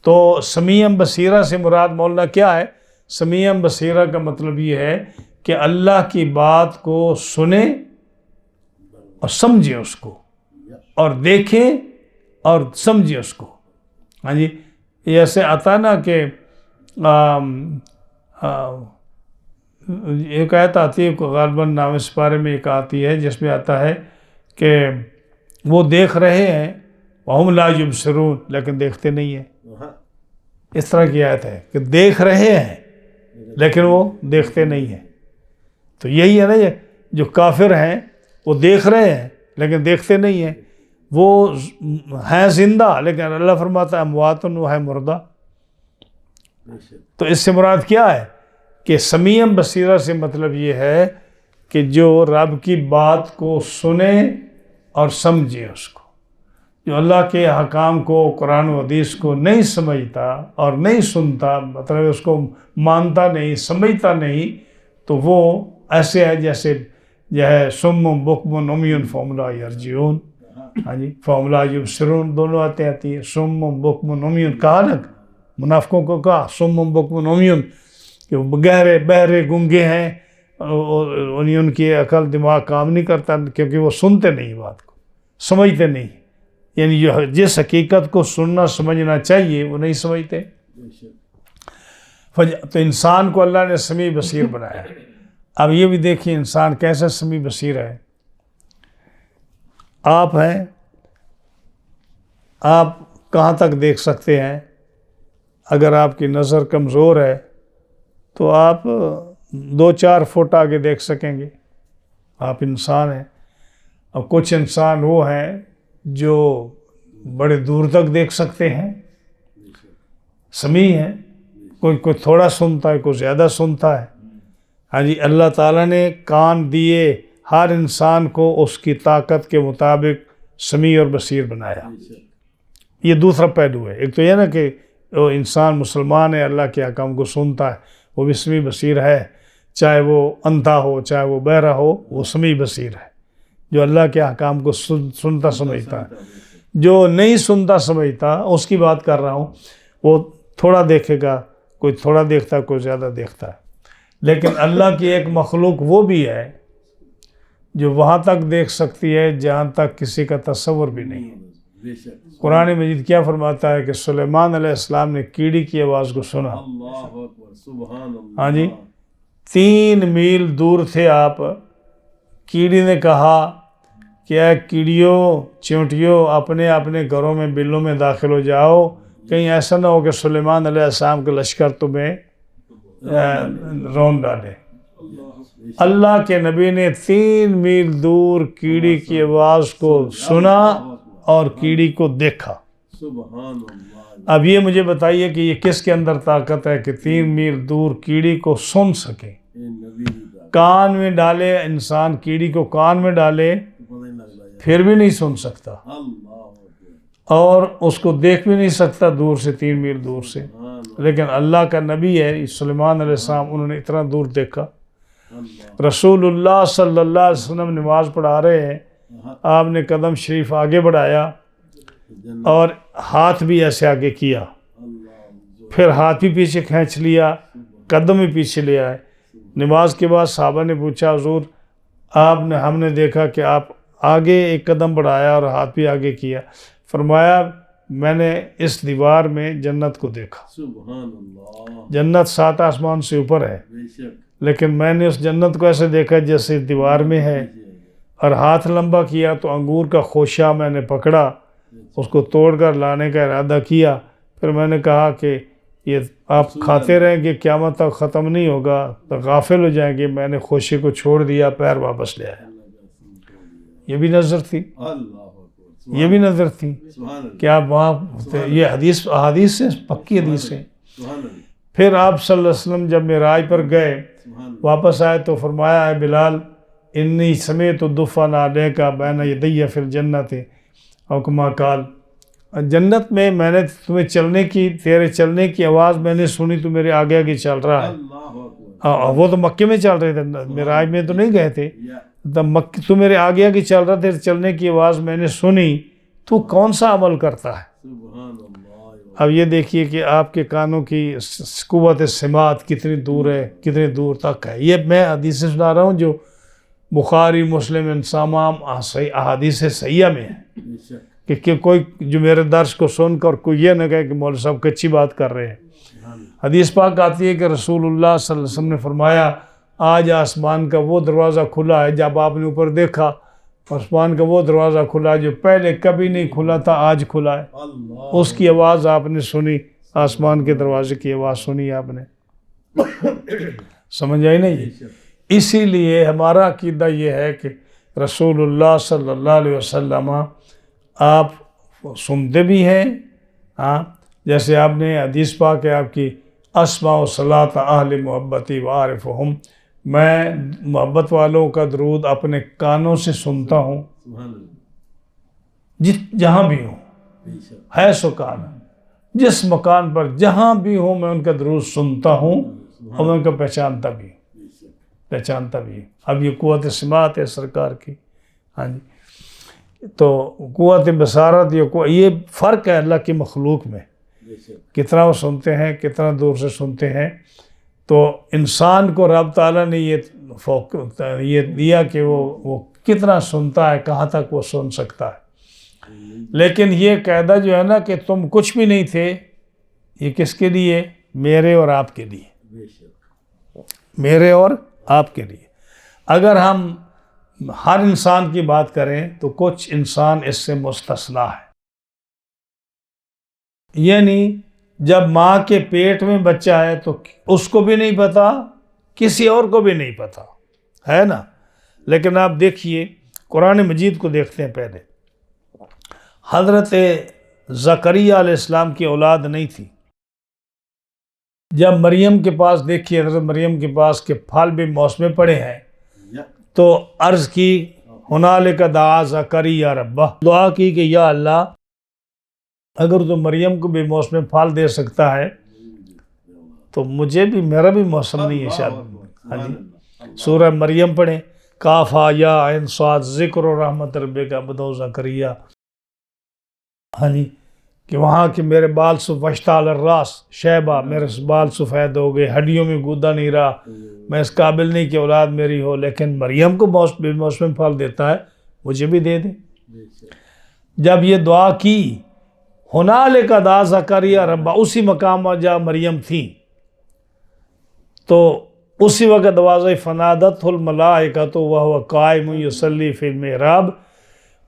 تو سمیع بصیرہ سے مراد مولانا کیا ہے؟ سمیع بصیرہ کا مطلب یہ ہے کہ اللہ کی بات کو سنیں اور سمجھیں اس کو، اور دیکھیں اور سمجھیں اس کو۔ ہاں جی، یہ ایسے آتا نا کہ ایک آیت آتی ہے غالباً نام سپارے میں ایک آتی ہے جس میں آتا ہے کہ وہ دیکھ رہے ہیں وَهُمْ لَا يُبْصِرُونَ، لیکن دیکھتے نہیں ہیں۔ اس طرح کی آیت ہے کہ دیکھ رہے ہیں لیکن وہ دیکھتے نہیں ہیں۔ تو یہی ہے نا، یہ جو کافر ہیں وہ دیکھ رہے ہیں لیکن دیکھتے نہیں ہیں، وہ ہیں زندہ، لیکن اللہ فرماتا ہے اموات، وہ ہے مردہ۔ تو اس سے مراد کیا ہے کہ سمیع بصیرہ سے مطلب یہ ہے کہ جو رب کی بات کو سنے اور سمجھے اس کو، جو اللہ کے احکام کو، قرآن و حدیث کو نہیں سمجھتا اور نہیں سنتا، مطلب اس کو مانتا نہیں، سمجھتا نہیں، تو وہ ایسے ہے جیسے یہ ہے سم بکم عمی فہم لا یرجعون۔ ہاں جی، فہم لا یبصرون دونوں آتی ہیں۔ سم بکم عمی کہا نا، منافقوں کو کہا سم بکم عمی، کہ وہ گہرے بہرے گنگے ہیں، ان کی عقل دماغ کام نہیں کرتا کیونکہ وہ سنتے نہیں، بات کو سمجھتے نہیں، یعنی جس حقیقت کو سننا سمجھنا چاہیے وہ نہیں سمجھتے۔ تو انسان کو اللہ نے سمیع بصیر بنایا۔ اب یہ بھی دیکھیں انسان کیسے سمیع بصیر ہے۔ آپ ہیں، آپ کہاں تک دیکھ سکتے ہیں؟ اگر آپ کی نظر کمزور ہے تو آپ 2-4 فٹ آگے دیکھ سکیں گے، آپ انسان ہیں۔ اور کچھ انسان وہ ہیں جو بڑے دور تک دیکھ سکتے ہیں، سمیع ہیں، کوئی تھوڑا سنتا ہے، کوئی زیادہ سنتا ہے۔ ہاں جی، اللہ تعالیٰ نے کان دیے ہر انسان کو اس کی طاقت کے مطابق سمیع اور بصیر بنایا۔ یہ دوسرا پہلو ہے۔ ایک تو یہ نا کہ وہ انسان مسلمان ہے، اللہ کے احکام کو سنتا ہے، وہ بھی سمیع بصیر ہے، چاہے وہ اندھا ہو، چاہے وہ بہرا ہو، وہ سمیع بصیر ہے، جو اللہ کے احکام کو سنتا سمجھتا ہے۔ جو نہیں سنتا سمجھتا، اس کی بات کر رہا ہوں، وہ تھوڑا دیکھے گا، کوئی تھوڑا دیکھتا ہے، کوئی زیادہ دیکھتا ہے۔ لیکن اللہ کی ایک مخلوق وہ بھی ہے جو وہاں تک دیکھ سکتی ہے جہاں تک کسی کا تصور بھی نہیں ہے۔ قرآن مجید کیا فرماتا ہے کہ سلیمان علیہ السلام نے کیڑی کی آواز کو سنا۔ ہاں جی، 3 میل دور تھے آپ، کیڑی نے کہا کہ اے کیڑیوں، چیونٹیوں، اپنے اپنے گھروں میں، بلوں میں داخل ہو جاؤ، کہیں ایسا نہ ہو کہ سلیمان علیہ السلام کا لشکر تمہیں رون ڈالے۔ اللہ کے نبی نے 3 میل دور کیڑی کی آواز کو سنا اور کیڑی کو دیکھا۔ اب یہ مجھے بتائیے کہ یہ کس کے اندر طاقت ہے کہ 3 میل دور کیڑی کو سن سکے؟ کان میں ڈالے انسان، کیڑی کو کان میں ڈالے پھر بھی نہیں سن سکتا، اور اس کو دیکھ بھی نہیں سکتا دور سے، 3 میل دور سے۔ لیکن اللہ کا نبی ہے سلیمان علیہ السلام، انہوں نے اتنا دور دیکھا۔ رسول اللہ صلی اللہ علیہ وسلم نماز پڑھا رہے ہیں، آپ نے قدم شریف آگے بڑھایا اور ہاتھ بھی ایسے آگے کیا، پھر ہاتھ بھی پیچھے کھینچ لیا، قدم بھی پیچھے لے آئے۔ نماز کے بعد صحابہ نے پوچھا حضور ہم نے دیکھا کہ آپ آگے ایک قدم بڑھایا اور ہاتھ بھی آگے کیا۔ فرمایا میں نے اس دیوار میں جنت کو دیکھا، جنت 7 آسمان سے اوپر ہے، لیکن میں نے اس جنت کو ایسے دیکھا جیسے دیوار میں ہے، اور ہاتھ لمبا کیا تو انگور کا خوشہ میں نے پکڑا، اس کو توڑ کر لانے کا ارادہ کیا۔ پھر میں نے کہا کہ یہ آپ کھاتے رہیں گے، قیامت تک ختم نہیں ہوگا، تو غافل ہو جائیں گے۔ میں نے خوشے کو چھوڑ دیا، پیر واپس لے آیا۔ یہ بھی نظر تھی، یہ بھی نظر تھی کہ آپ وہاں، یہ حدیث سے پکی حدیث ہے۔ پھر آپ صلی اللہ علیہ وسلم جب معراج پر گئے واپس آئے تو فرمایا ہے بلال انی سمیت دفا علیک بین یدی فی الجنت او کما قال، جنت میں نے تمہیں تیرے چلنے کی آواز میں نے سنی، تو میرے آگے آگے چل رہا ہے۔ وہ تو مکے میں چل رہے تھے، معراج میں تو نہیں گئے تھے، تو میرے آگے آگے چل رہا تھے، چلنے کی آواز میں نے سنی، تو کون سا عمل کرتا ہے؟ اب یہ دیکھیے کہ آپ کے کانوں کی قوت سماعت کتنی دور ہے، کتنی دور تک ہے۔ یہ میں حدیثیں سنا رہا ہوں جو بخاری مسلم تمام احادیث صحیحہ میں ہے، کہ کوئی جو میرے درس کو سن کر کوئی یہ نہ کہے کہ مولوی صاحب اچھی بات کر رہے ہیں۔ حدیث پاک آتی ہے کہ رسول اللہ صلی اللہ علیہ وسلم نے فرمایا آج آسمان کا وہ دروازہ کھلا ہے، جب آپ نے اوپر دیکھا آسمان کا وہ دروازہ کھلا جو پہلے کبھی نہیں کھلا تھا، آج کھلا ہے۔ اس کی آواز آپ نے سنی، آسمان کے دروازے کی آواز سنی آپ نے، سمجھ آئی نہیں؟ اسی لیے ہمارا عقیدہ یہ ہے کہ رسول اللہ صلی اللہ علیہ وسلم آپ سنتے بھی ہیں، جیسے آپ نے حدیث پاک ہے آپ کی اسمع و صلاۃ اہل محبتی وعارفہم، میں محبت والوں کا درود اپنے کانوں سے سنتا ہوں جہاں بھی ہوں، ہے سکان، جس مکان پر جہاں بھی ہوں میں ان کا درود سنتا ہوں اور میں ان کو پہچانتا بھی ہوں۔ اب یہ قوت سماعت ہے سرکار کی، ہاں جی، تو قوت بصارت یہ فرق ہے اللہ کی مخلوق میں، کتنا وہ سنتے ہیں، کتنا دور سے سنتے ہیں۔ تو انسان کو رب تعالیٰ نے یہ دیا کہ وہ کتنا سنتا ہے، کہاں تک وہ سن سکتا ہے۔ لیکن یہ قاعدہ جو ہے نا کہ تم کچھ بھی نہیں تھے، یہ کس کے لیے؟ میرے اور آپ کے لیے، میرے اور آپ کے لیے۔ اگر ہم ہر انسان کی بات کریں تو کچھ انسان اس سے مستثنیٰ ہے، یعنی جب ماں کے پیٹ میں بچہ ہے تو اس کو بھی نہیں پتا، کسی اور کو بھی نہیں پتا، ہے نا۔ لیکن آپ دیکھیے قرآن مجید کو دیکھتے ہیں، پہلے حضرت زکریا علیہ السلام کی اولاد نہیں تھی، جب مریم کے پاس دیکھیے حضرت مریم کے پاس کہ پھل بھی موسم پڑے ہیں، تو عرض کی ہنالک دعا زکریا ربہ، دعا کی کہ یا اللہ اگر تو مریم کو بھی موسم پھل دے سکتا ہے تو مجھے بھی، میرا بھی موسم نہیں ہے شاید۔ ہاں جی، سورہ مریم پڑھیں، کاف ہا یا عین صاد ذکر و رحمت ربک عبدہ زکریا، ہاں جی، کہ وہاں کہ میرے بال وشتعل الراس شیبہ، میرے بال سفید ہو گئے، ہڈیوں میں گودا نہیں رہا، میں اس قابل نہیں کہ اولاد میری ہو، لیکن مریم کو موسم پھل دیتا ہے، مجھے بھی دے دے۔ جب یہ دعا کی ہنالک دعا زکریا ربہ، اسی مقام پر جہاں مریم تھی، تو اسی وقت دروازہ فنادتہ الملائکۃ وہو قائم یصلی فی المحراب،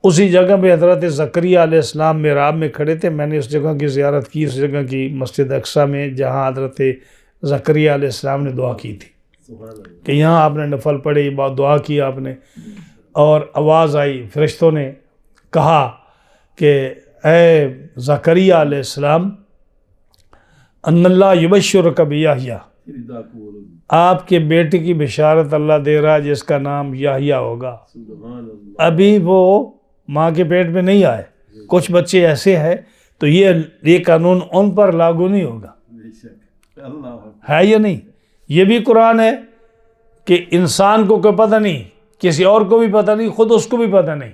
اسی جگہ پہ حضرت زکریا علیہ السلام محراب میں کھڑے تھے۔ میں نے اس جگہ کی زیارت کی، اس جگہ کی مسجد اقصیٰ میں جہاں حضرت زکریا علیہ السلام نے دعا کی تھی، کہ یہاں آپ نے نفل پڑھی، دعا کی آپ نے، اور آواز آئی، فرشتوں نے کہا کہ اے زکریا علیہ السلام ان اللہ یبشرک بیحییٰ، آپ کے بیٹے کی بشارت اللہ دے رہا ہے جس کا نام یحییٰ ہوگا۔ ابھی وہ ماں کے پیٹ میں نہیں آئے، کچھ بچے ایسے ہیں تو یہ قانون ان پر لاگو نہیں ہوگا، ہے یا نہیں؟ یہ بھی قرآن ہے کہ انسان کو کوئی پتہ نہیں، کسی اور کو بھی پتہ نہیں، خود اس کو بھی پتہ نہیں۔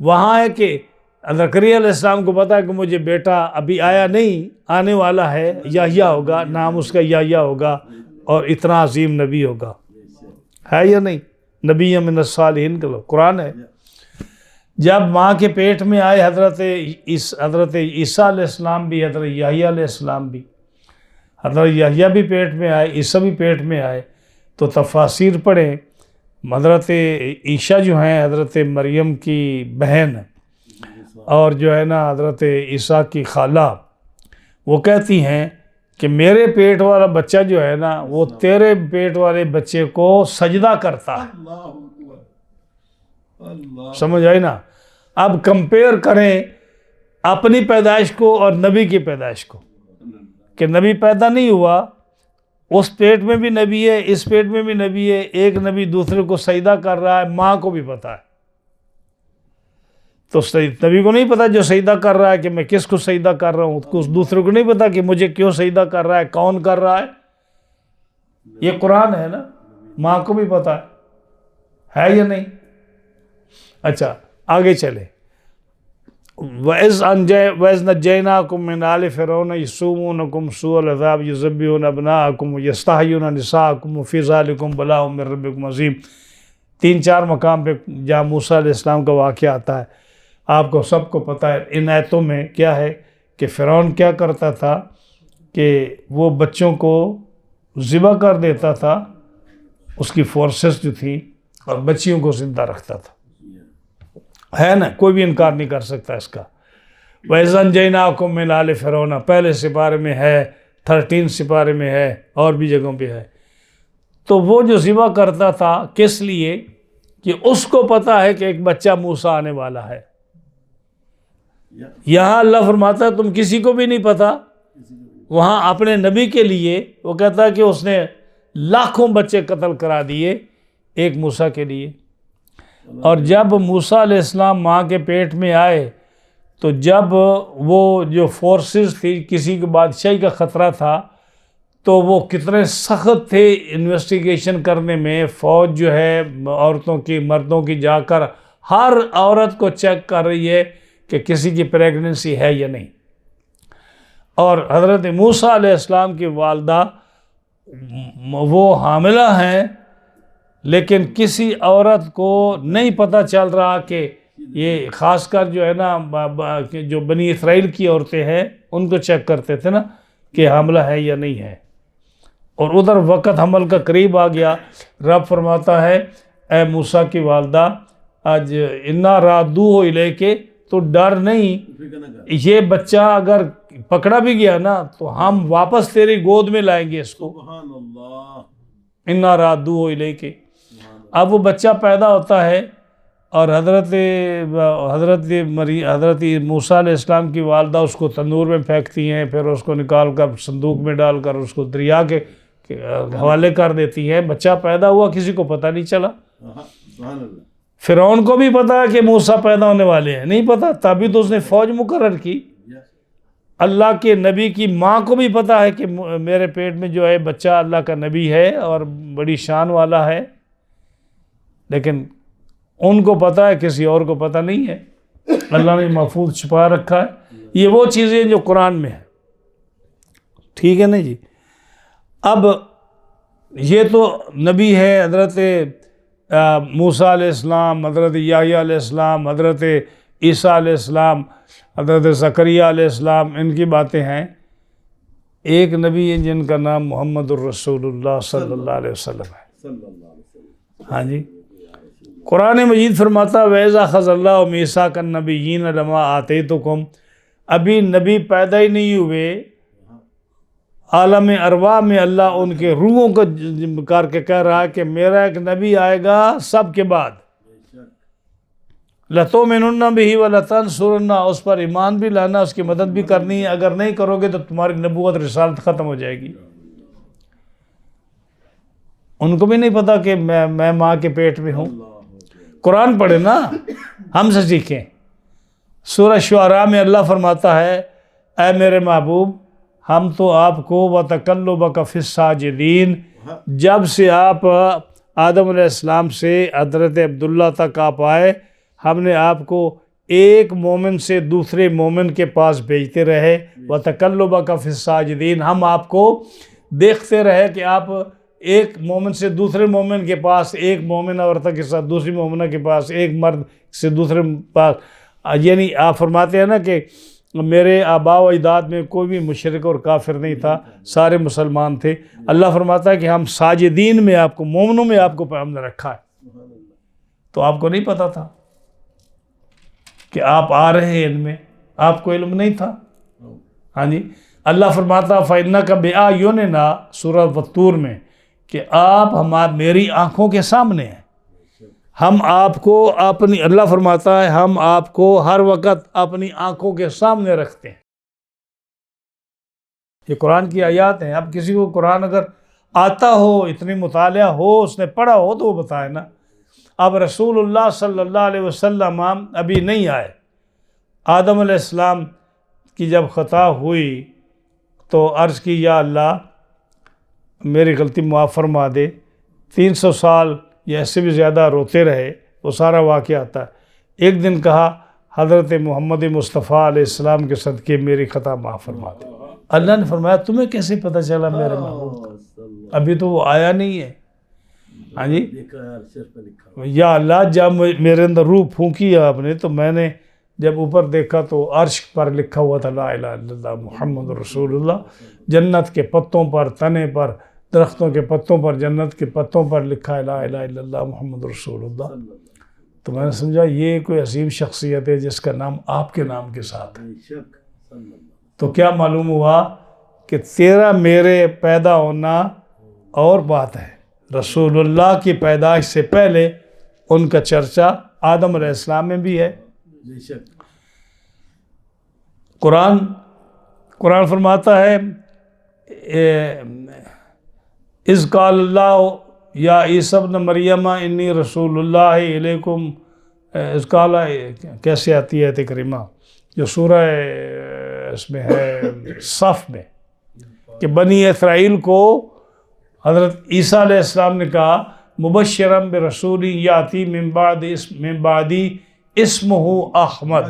وہاں ہے کہ زکریا علیہ السلام کو پتا ہے کہ مجھے بیٹا ابھی آیا نہیں، آنے والا ہے، یحییٰ ہوگا، نام اس کا یحییٰ ہوگا، اور اتنا عظیم نبی ہوگا، ہے یا نہیں؟ نبی من الصالحین کا قرآن ہے۔ جب ماں کے پیٹ میں آئے حضرت عیسیٰ علیہ السلام بھی، حضرت یحییٰ علیہ السلام بھی، حضرت یحییٰ بھی پیٹ میں آئے، عیسیٰ بھی پیٹ میں آئے، تو تفاسیر پڑھیں۔ حضرت عیسیٰ جو ہیں حضرت مریم کی بہن اور جو ہے نا حضرت عیسیٰ کی خالہ، وہ کہتی ہیں کہ میرے پیٹ والا بچہ جو ہے نا وہ تیرے پیٹ والے بچے کو سجدہ کرتا ہے۔ سمجھ آئی نا؟ اب کمپیئر کریں اپنی پیدائش کو اور نبی کی پیدائش کو، کہ نبی پیدا نہیں ہوا اس پیٹ میں بھی نبی ہے، اس پیٹ میں بھی نبی ہے، ایک نبی دوسرے کو سجدہ کر رہا ہے، ماں کو بھی پتا ہے۔ تو نبی کو نہیں پتا جو سجدہ کر رہا ہے کہ میں کس کو سجدہ کر رہا ہوں، اس دوسرے کو نہیں پتا کہ مجھے کیوں سجدہ کر رہا ہے، کون کر رہا ہے۔ یہ قرآن ہے نا، ماں کو بھی پتا ہے یا نہیں؟ اچھا آگے چلے۔ وَإِذْ نَجَّيْنَاكُم مِّنْ آلِ فِرْعَوْنَ يَسُومُونَكُمْ سُوءَ الْعَذَابِ يُذَبِّحُونَ أَبْنَاءَكُمْ وَيَسْتَحْيُونَ نِسَاءَكُمْ وَفِي ذَلِكُمْ بَلَاءٌ مِّن رَّبِّكُمْ عَظِيمٌ۔ 3-4 مقام پہ جہاں موسیٰ علیہ السلام کا واقعہ آتا ہے، آپ کو سب کو پتہ ہے۔ ان آیتوں میں کیا ہے کہ فرعون کیا کرتا تھا کہ وہ بچوں کو ذبح کر دیتا تھا، اس کی فورسز جو تھی، اور بچیوں کو زندہ رکھتا تھا، ہے نا، کوئی بھی انکار نہیں کر سکتا اس کا۔ وَإِذْ أَنْجَيْنَاكُم مِّنْ آلِ فِرْعَوْنَ پہلے سپارے میں ہے، 13 سپارے میں ہے، اور بھی جگہوں پہ ہے۔ تو وہ جو ذبح کرتا تھا کس لیے؟ کہ اس کو پتا ہے کہ ایک بچہ موسیٰ آنے والا ہے۔ یہاں اللہ فرماتا ہے تم کسی کو بھی نہیں پتا، وہاں اپنے نبی کے لیے وہ کہتا ہے کہ اس نے لاکھوں بچے قتل کرا دیے ایک موسیٰ کے لیے۔ اور جب موسیٰ علیہ السلام ماں کے پیٹ میں آئے تو جب وہ جو فورسز تھی، کسی کے بادشاہی کا خطرہ تھا، تو وہ کتنے سخت تھے انویسٹیگیشن کرنے میں۔ فوج جو ہے عورتوں کی، مردوں کی، جا کر ہر عورت کو چیک کر رہی ہے کہ کسی کی پریگننسی ہے یا نہیں۔ اور حضرت موسیٰ علیہ السلام کی والدہ وہ حاملہ ہیں، لیکن کسی عورت کو نہیں پتہ چل رہا کہ یہ، خاص کر جو ہے نا جو بنی اسرائیل کی عورتیں ہیں ان کو چیک کرتے تھے نا کہ حاملہ ہے یا نہیں ہے۔ اور ادھر وقت حمل کا قریب آ گیا، رب فرماتا ہے اے موسیٰ کی والدہ آج انا رادوہ الیک، تو ڈر نہیں، یہ بچہ اگر پکڑا بھی گیا نا تو ہم واپس تیری گود میں لائیں گے اس کو، انا رادوہ الیک۔ اب وہ بچہ پیدا ہوتا ہے اور حضرت موسیٰ علیہ السلام کی والدہ اس کو تندور میں پھینکتی ہیں، پھر اس کو نکال کر صندوق میں ڈال کر اس کو دریا کے حوالے کر دیتی ہیں۔ بچہ پیدا ہوا، کسی کو پتہ نہیں چلا۔ فرعون کو بھی پتا ہے کہ موسیٰ پیدا ہونے والے ہیں، نہیں پتا، تبھی تو اس نے فوج مقرر کی۔ اللہ کے نبی کی ماں کو بھی پتا ہے کہ میرے پیٹ میں جو ہے بچہ اللہ کا نبی ہے اور بڑی شان والا ہے، لیکن ان کو پتا ہے، کسی اور کو پتا نہیں ہے۔ اللہ نے محفوظ چھپا رکھا ہے۔ یہ وہ چیزیں جو قرآن میں ہیں، ٹھیک ہے نا جی۔ اب یہ تو نبی ہے حضرت موسیٰ علیہ السلام، حضرت یحییٰ علیہ السلام، حضرت عیسیٰ علیہ السلام، حضرت زکریہ علیہ السلام، ان کی باتیں ہیں۔ ایک نبی ہے جن کا نام محمد الرسول اللہ صلی اللہ علیہ وسلم ہے۔ ہاں جی، قرآن مجید فرماتا وَإِذْ أَخَذَ اللَّهُ مِيثَاقَ النَّبِيِّينَ لَمَا آتَيْتُكُمْ، ابھی نبی پیدا ہی نہیں ہوئے، عالم ارواح میں اللہ ان کے روحوں کو کر کے کہہ رہا ہے کہ میرا ایک نبی آئے گا سب کے بعد، لَتُؤْمِنُنَّ بِهِ وَلَتَنْصُرُنَّهُ، اس پر ایمان بھی لانا، اس کی مدد بھی کرنی ہے، اگر نہیں کرو گے تو تمہاری نبوت رسالت ختم ہو جائے گی۔ ان کو بھی نہیں پتا کہ میں ماں کے پیٹ میں ہوں۔ قرآن پڑھے نا، ہم سے سیکھیں۔ سورہ شعراء میں اللہ فرماتا ہے اے میرے محبوب، ہم تو آپ کو وَتَقَلُّبَكَ فِي السَّاجِدِينَ، جب سے آپ آدم علیہ السلام سے حضرت عبداللہ تک آپ آئے، ہم نے آپ کو ایک مومن سے دوسرے مومن کے پاس بھیجتے رہے، وَتَقَلُّبَكَ فِي السَّاجِدِينَ، ہم آپ کو دیکھتے رہے کہ آپ ایک مومن سے دوسرے مومن کے پاس، ایک مومن عورت کے ساتھ دوسری مومنہ کے پاس، ایک مرد سے دوسرے پاس، یعنی آپ فرماتے ہیں نا کہ میرے آباء و اجداد میں کوئی بھی مشرک اور کافر نہیں تھا، سارے مسلمان تھے۔ اللہ فرماتا ہے کہ ہم ساجدین میں آپ کو، مومنوں میں آپ کو ہم نے رکھا ہے۔ تو آپ کو نہیں پتا تھا کہ آپ آ رہے ہیں، ان میں آپ کو علم نہیں تھا۔ ہاں جی، اللہ فرماتا فَإِنَّكَ بِأَعْيُنِنَا سورہ والطور میں کہ آپ میری آنکھوں کے سامنے ہیں، ہم آپ کو اپنی، اللہ فرماتا ہے ہم آپ کو ہر وقت اپنی آنکھوں کے سامنے رکھتے ہیں۔ یہ قرآن کی آیات ہیں۔ اب کسی کو قرآن اگر آتا ہو، اتنی مطالعہ ہو، اس نے پڑھا ہو تو وہ بتائے نا۔ اب رسول اللہ صلی اللہ علیہ وسلم ابھی نہیں آئے۔ آدم علیہ السلام کی جب خطا ہوئی تو عرض کی یا اللہ میری غلطی معاف فرما دے۔ 300 سال یا اس سے بھی زیادہ روتے رہے، وہ سارا واقعہ آتا ہے۔ ایک دن کہا حضرت محمد مصطفیٰ علیہ السلام کے صدقے میری خطا معاف فرما دے۔ اللہ نے فرمایا تمہیں کیسے پتہ چلا میرے محبوب کا؟ ابھی تو وہ آیا نہیں ہے۔ ہاں جی، یا اللہ جب میرے اندر روح پھونکی آپ نے تو میں نے جب اوپر دیکھا تو عرش پر لکھا ہوا تھا لا الہ الا اللہ محمد رسول اللہ۔ جنت کے پتوں پر، تنے پر، درختوں کے پتوں پر، جنت کے پتوں پر لکھا ہے لا الہ الا اللہ محمد رسول اللہ۔ تو میں نے سمجھا یہ کوئی عظیم شخصیت ہے جس کا نام آپ کے نام کے ساتھ ہے۔ تو کیا معلوم ہوا کہ تیرا میرے پیدا ہونا اور بات ہے، رسول اللہ کی پیدائش سے پہلے ان کا چرچا آدم علیہ السلام میں بھی ہے۔ قرآن فرماتا ہے اذ قال اللہ یا عیسی ابن مریم انی رسول اللہ علیکم، اذ قال کیسے آتی ہے تکریمہ جو سورہ اس میں ہے صف میں، کہ بنی اسرائیل کو حضرت عیسیٰ علیہ السلام نے کہا مبشرا برسول یاتی من بعدی اسمہ احمد،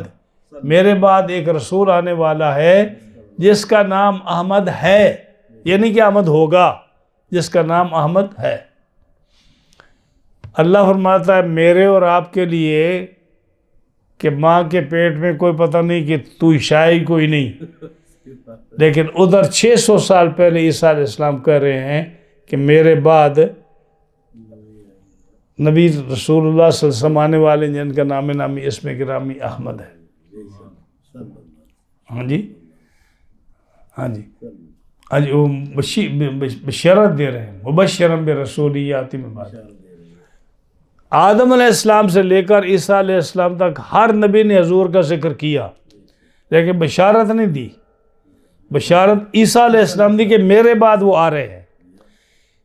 میرے بعد ایک رسول آنے والا ہے جس کا نام احمد ہے، یعنی کہ احمد ہوگا، جس کا نام احمد ہے۔ اللہ فرماتا ہے میرے اور آپ کے لیے کہ ماں کے پیٹ میں کوئی پتہ نہیں کہ تو عیسائی ہی کوئی نہیں، لیکن ادھر 600 سال پہلے عیسیٰ علیہ السلام کہہ رہے ہیں کہ میرے بعد نبی رسول اللہ صلی اللہ علیہ وسلم آنے والے جن کا نام نامی اسم گرامی احمد ہے۔ ہاں جی، ہاں جی، ہاں جی، وہ بشارت دے رہے ہیں مبشرم برسول یاتی من بعد۔ آدم علیہ السلام سے لے کر عیسیٰ علیہ السلام تک ہر نبی نے حضور کا ذکر کیا، لیکن بشارت نہیں دی۔ بشارت عیسیٰ علیہ السلام دی کہ میرے بعد وہ آ رہے ہیں۔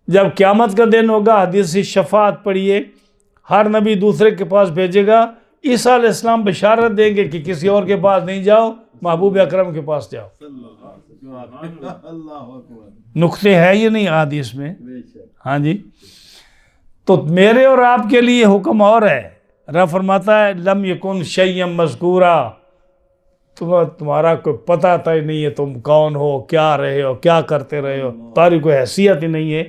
جب قیامت کا دن ہوگا، حدیث شفاعت پڑھیے، ہر نبی دوسرے کے پاس بھیجے گا، عیسیٰ علیہ السلام بشارت دیں گے کہ کسی اور کے پاس نہیں جاؤ، محبوب اکرم کے پاس جاؤ۔ نقطے ہے یہ نہیں حدیث میں؟ ہاں جی، تو میرے اور آپ کے لیے حکم اور ہے۔ رب فرماتا ہے لم یکن شیئا مذکورا، تمہارا کوئی پتہ تھا نہیں ہے تم کون ہو، کیا رہے ہو، کیا کرتے رہے ہو، تمہاری کوئی حیثیت ہی نہیں ہے،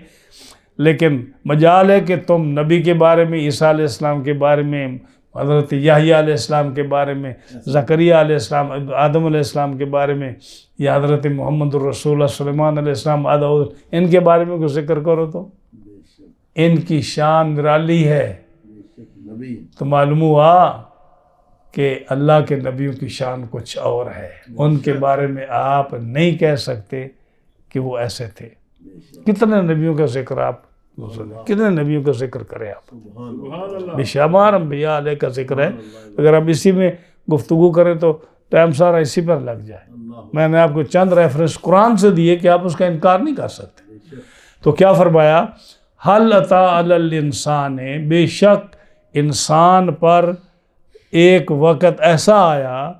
لیکن مجال ہے کہ تم نبی کے بارے میں، عیسیٰ علیہ السلام کے بارے میں، حضرت یحییٰ علیہ السلام کے بارے میں، زکریا علیہ السلام، آدم علیہ السلام کے بارے میں، یا حضرت محمد الرسول اللہ سلیمان علیہ السلام، ان کے بارے میں کوئی ذکر کرو تو ان کی شان نرالی ہے۔ تو معلوم ہوا کہ اللہ کے نبیوں کی شان کچھ اور ہے، ان کے بارے میں آپ نہیں کہہ سکتے کہ وہ ایسے تھے۔ کتنے نبیوں کا ذکر آپ کتنے نبیوں کا ذکر کریں آپ، بے شمار انبیاء علیہ کا ذکر ہے۔ اگر آپ اسی میں گفتگو کریں تو ٹائم سارا اسی پر لگ جائے۔ میں نے آپ کو چند ریفرنس قرآن سے دیے کہ آپ اس کا انکار نہیں کر سکتے۔ تو کیا فرمایا، حل اتی علی الانسان، بے شک انسان پر ایک وقت ایسا آیا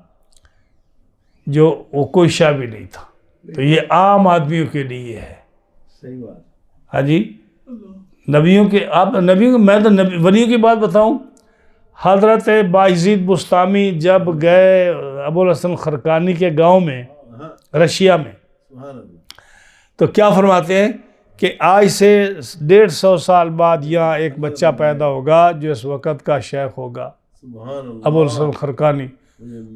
جو وہ کوئی شے بھی نہیں تھا۔ تو یہ عام آدمیوں کے لیے ہے۔ ہاں جی، نبیوں کے، آپ نبیوں میں تو ولیوں کی بات بتاؤں، حضرت بایزید بستامی جب گئے ابو الحسن خرقانی کے گاؤں میں رشیا میں، تو کیا فرماتے ہیں کہ آج سے 150 سال بعد یہاں ایک بچہ پیدا ہوگا جو اس وقت کا شیخ ہوگا، ابو الحسن خرقانی۔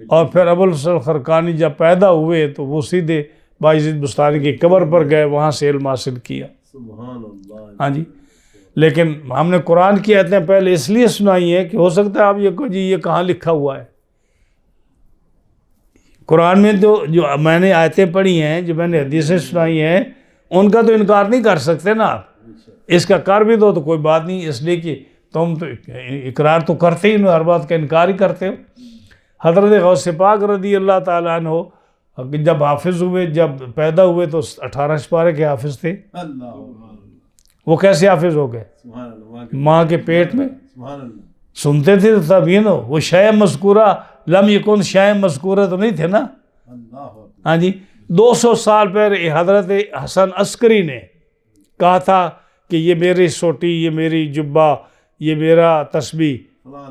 اور پھر ابو الحسن خرقانی جب پیدا ہوئے تو وہ سیدھے بایزید بستانی کی قبر پر گئے، وہاں سے علم حاصل کیا۔ ہاں جی، لیکن ہم نے قرآن کی آیتیں پہلے اس لیے سنائی ہیں کہ ہو سکتا ہے آپ یہ کہو جی یہ کہاں لکھا ہوا ہے۔ قرآن میں جو میں نے آیتیں پڑھی ہیں، جو میں نے حدیثیں سنائی ہیں، ان کا تو انکار نہیں کر سکتے نا آپ۔ اس کا کر بھی دو تو کوئی بات نہیں، اس لیے کہ تم تو اقرار تو کرتے ہی نہیں، ہر بات کا انکار ہی کرتے ہو۔ حضرت غوث پاک رضی اللہ تعالیٰ عنہ جب حافظ ہوئے، جب پیدا ہوئے تو 18 سپارے کے حافظ تھے۔ وہ کیسے حافظ ہو گئے؟ ماں کے پیٹ میں سنتے تھے تب یہ نا، وہ شے مذکورہ لم یکن شے مذکورہ تو نہیں تھے نا. ہاں جی 200 سال پہلے حضرت حسن عسکری نے کہا تھا کہ یہ میری سوٹی، یہ میری جبہ، یہ میرا تسبیح،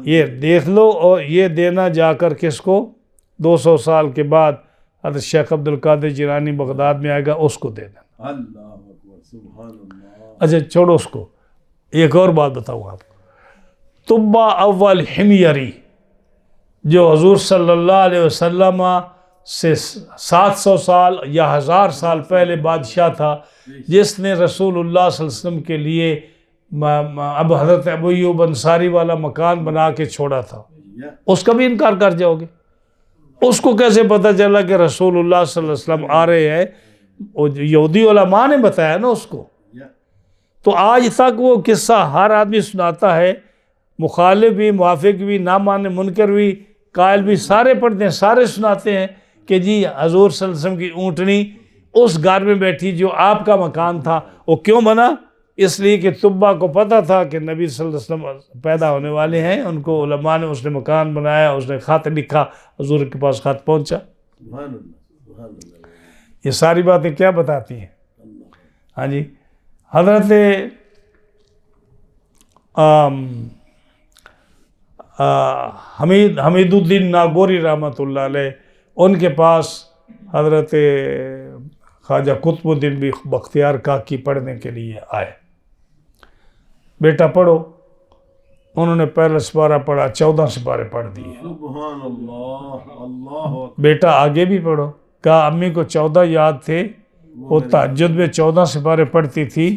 یہ دیکھ لو، اور یہ دینا جا کر کس کو؟ 200 سال کے بعد حضرت شیخ عبد القادر جیلانی بغداد میں آئے گا، اس کو دے دینا. اچھا چھوڑو اس کو، ایک اور بات بتاؤں آپ کو. طبہ اول حمیری جو حضور صلی اللہ علیہ وسلم سے 700 سال یا 1000 سال پہلے بادشاہ تھا، جس نے رسول اللہ صلی اللہ علیہ وسلم کے لیے اب حضرت ابو ایوب انصاری والا مکان بنا کے چھوڑا تھا، اس کا بھی انکار کر جاؤ گے؟ اس کو کیسے پتہ چلا کہ رسول اللہ صلی اللہ علیہ وسلم آ رہے ہیں؟ یہودی علماء نے بتایا نا اس کو. تو آج تک وہ قصہ ہر آدمی سناتا ہے، مخالف بھی، موافق بھی، نہ ماننے منکر بھی، قائل بھی، سارے پڑھتے ہیں، سارے سناتے ہیں کہ جی حضور صلی اللہ علیہ وسلم کی اونٹنی اس گھر میں بیٹھی جو آپ کا مکان تھا. وہ کیوں بنا؟ اس لیے کہ طبہ کو پتہ تھا کہ نبی صلی اللہ علیہ وسلم پیدا ہونے والے ہیں. ان کو علماء نے، اس نے مکان بنایا، اس نے خط لکھا، حضور کے پاس خط پہنچا. یہ ساری باتیں کیا بتاتی ہیں؟ ہاں جی حضرت حمید الدین ناگوری رحمۃ اللہ علیہ، ان کے پاس حضرت خواجہ قطب الدین بھی بختیار کاکی پڑھنے کے لیے آئے. بیٹا پڑھو. انہوں نے پہلا سپارہ پڑھا، 14 سپارے پڑھ دیے. سبحان اللہ. بیٹا آگے بھی پڑھو. کہا امی کو 14 یاد تھے، وہ تہجد میں 14 سپارے پڑھتی تھی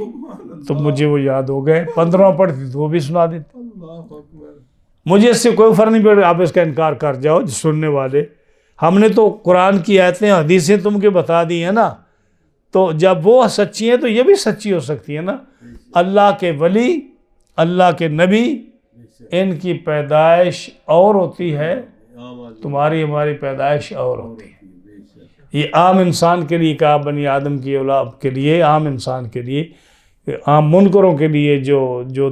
تو مجھے وہ یاد ہو گئے. 15 پڑھتی تو وہ بھی سنا دیتے. مجھے اس سے کوئی فرق نہیں پڑا. آپ اس کا انکار کر جاؤ سننے والے. ہم نے تو قرآن کی آیتیں، حدیثیں تم کے بتا دی ہیں نا، تو جب وہ سچی ہیں تو یہ بھی سچی ہو سکتی ہے نا. اللہ کے ولی، اللہ کے نبی، ان کی پیدائش اور ہوتی ہے، تمہاری ہماری پیدائش اور ہوتی ہے. یہ عام انسان کے لیے کہا، بنی آدم کی اولاد کے لیے، عام انسان کے لیے، عام منکروں کے لیے، جو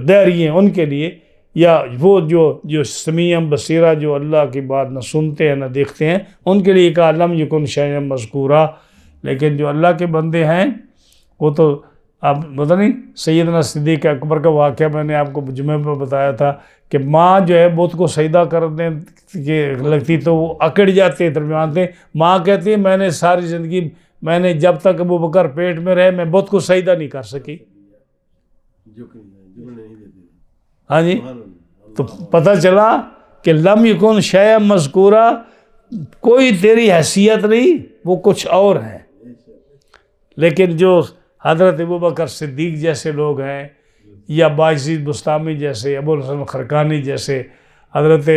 دہری ہیں ان کے لیے، یا وہ جو سمیع بصیرہ، جو اللہ کی بات نہ سنتے ہیں نہ دیکھتے ہیں، ان کے لیے کہا لم یکن شیئا مذکورا. لیکن جو اللہ کے بندے ہیں وہ تو آپ پتہ نہیں. سیدنا صدیق اکبر کا واقعہ میں نے آپ کو جمعہ پہ بتایا تھا کہ ماں جو ہے بت کو سجدہ کرنے کے لگتی تو وہ اکڑ جاتے درمیان سے. ماں کہتی ہے میں نے ساری زندگی، میں نے جب تک ابو بکر پیٹ میں رہے، میں بت کو سجدہ نہیں کر سکی. ہاں جی تو پتہ چلا کہ لم یکن شیئا مذکورا، کوئی تیری حیثیت نہیں، وہ کچھ اور ہیں. لیکن جو حضرت ابوبکر صدیق جیسے لوگ ہیں، یا بایزید بستامی جیسے، ابو الحسن خرقانی جیسے، حضرت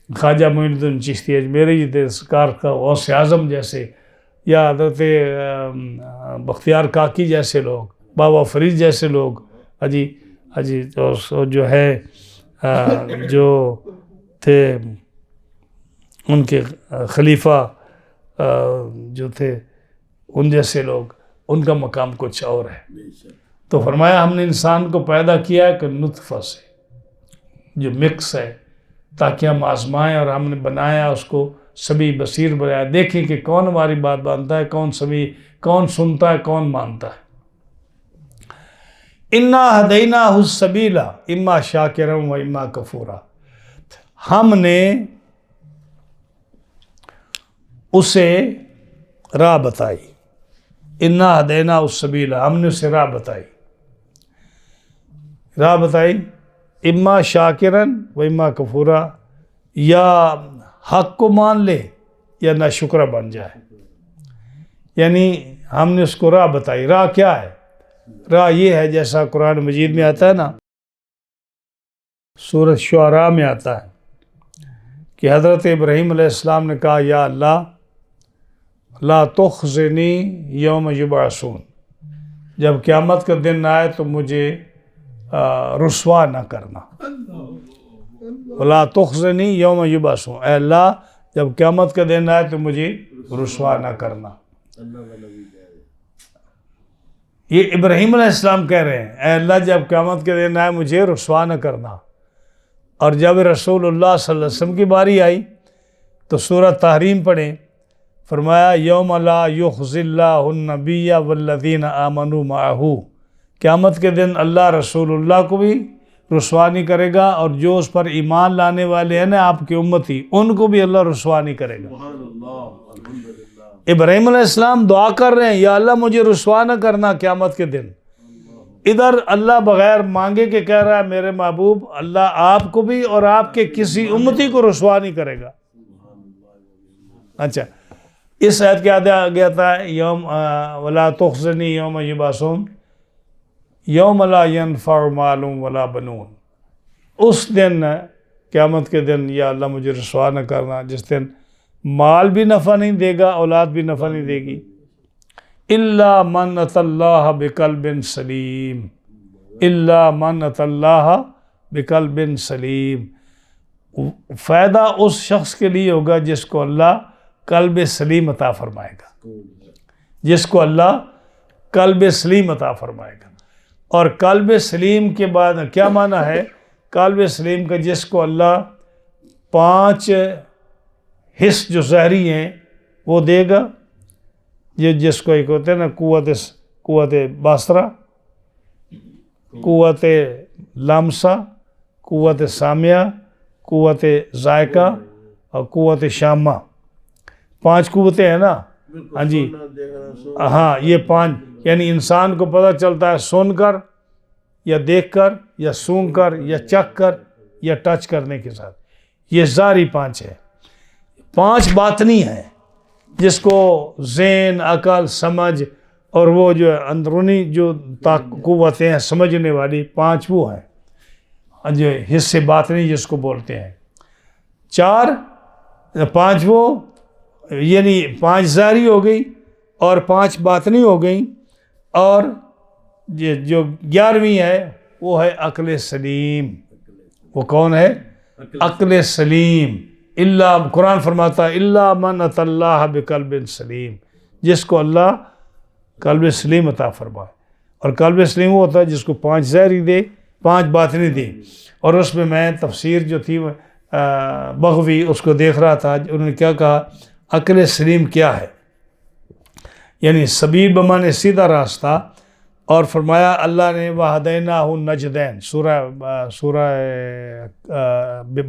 خواجہ معین الدین چشتی اجمیری سرکار کا غوث اعظم جیسے، یا حضرت بختیار کاکی جیسے لوگ، بابا فرید جیسے لوگ، اجی جو ہے جو تھے ان کے خلیفہ جو تھے، ان جیسے لوگ، ان کا مقام کچھ اور ہے. تو فرمایا ہم نے انسان کو پیدا کیا ہے کہ نطفہ سے، جو مکس ہے، تاکہ ہم آزمائیں، اور ہم نے بنایا اس کو سمیع بصیر بنایا، دیکھیں کہ کون ہماری بات مانتا ہے، کون سمیع، کون سنتا ہے، کون مانتا ہے. انا ہدیناہ السبیل اما شاکرا و اما کفورا. ہم نے اسے راہ بتائی. انا ہدیناہ السبیل، ہم نے اسے راہ بتائی. راہ بتائی اما شاکرا و اما کفورا، یا حق کو مان لے یا ناشکرہ بن جائے. یعنی ہم نے اس کو راہ بتائی. راہ کیا ہے؟ راہ یہ ہے جیسا قرآن مجید میں آتا ہے نا، سورۃ شعراء میں آتا ہے کہ حضرت ابراہیم علیہ السلام نے کہا یا اللہ لا تخزنی یوم یبعثون، جب قیامت کا دن آئے تو مجھے رسوا نہ کرنا. لا تخزنی یوم یبعثون، اے اللہ جب قیامت کا دن آئے تو مجھے رسوا نہ کرنا. یہ ابراہیم علیہ السلام کہہ رہے ہیں اے اللہ جب قیامت کے دن آئے مجھے رسوا نہ کرنا. اور جب رسول اللہ صلی اللہ علیہ وسلم کی باری آئی تو سورہ تحریم پڑھیں. فرمایا یوم لا یخزی اللہ النبی والذین آمنوا معہ. قیامت کے دن اللہ رسول اللہ کو بھی رسوا نہیں کرے گا اور جو اس پر ایمان لانے والے ہیں نا آپ کی امتی ان کو بھی اللہ رسوا نہیں کرے گا. سبحان اللہ الحمدللہ. ابراہیم علیہ السلام دعا کر رہے ہیں یا اللہ مجھے رسوا نہ کرنا قیامت کے دن. ادھر اللہ بغیر مانگے کے کہہ رہا ہے میرے محبوب اللہ آپ کو بھی اور آپ کے کسی امتی کو رسوا نہیں کرے گا. اچھا اس آیت کے آدھے آ گیا تھا یوم ولا تخزنی یوم یبعثون یوم لا ینفع مال ولا بنون. اس دن قیامت کے دن یا اللہ مجھے رسوا نہ کرنا جس دن مال بھی نفع نہیں دے گا اولاد بھی نفع نہیں دے گی. الا من اتى اللہ بقلب سلیم. الا من اتى اللہ بقلب سلیم. فائدہ اس شخص کے لیے ہوگا جس کو اللہ قلب سلیم عطا فرمائے گا. جس کو اللہ قلب سلیم عطا فرمائے گا. اور قلب سلیم کے بعد کیا معنی ہے قلب سلیم کا؟ جس کو اللہ 5 حص جو ظاہری ہیں وہ دے گا. یہ جس کو ایک ہوتے ہیں نا قوت باصرہ، قوت لامسہ، قوت سامعہ، قوت ذائقہ اور قوت شامہ. 5 قوتیں ہیں نا. ہاں جی ہاں یہ 5 یعنی انسان کو پتہ چلتا ہے سن کر یا دیکھ کر یا سونگ کر یا چکھ کر یا ٹچ کرنے کے ساتھ. یہ ظاہری 5 ہے. 5 باطنی ہیں جس کو ذہن، عقل، سمجھ اور وہ جو اندرونی جو قوتیں ہیں سمجھنے والی 5 وہ ہیں جو حصے باطنی جس کو بولتے ہیں. 5 وہ یعنی 5 ظاہری ہو گئی اور 5 باطنی ہو گئیں. اور یہ جو 11ویں ہے وہ ہے عقل سلیم. وہ کون ہے؟ عقل سلیم. اللہ قرآن فرماتا ہے اللہ من اتى اللہ بقلب سلیم. جس کو اللہ قلب سلیم عطا فرمائے. اور قلب سلیم وہ ہوتا ہے جس کو 5 ظاہری دے 5 باطنی دے. اور اس میں میں تفسیر جو تھی بغوی اس کو دیکھ رہا تھا. انہوں نے کیا کہا عقل سلیم کیا ہے؟ یعنی سبیل بمانے سیدھا راستہ. اور فرمایا اللہ نے وَهَدَيْنَاهُ النَّجْدَيْن سورہ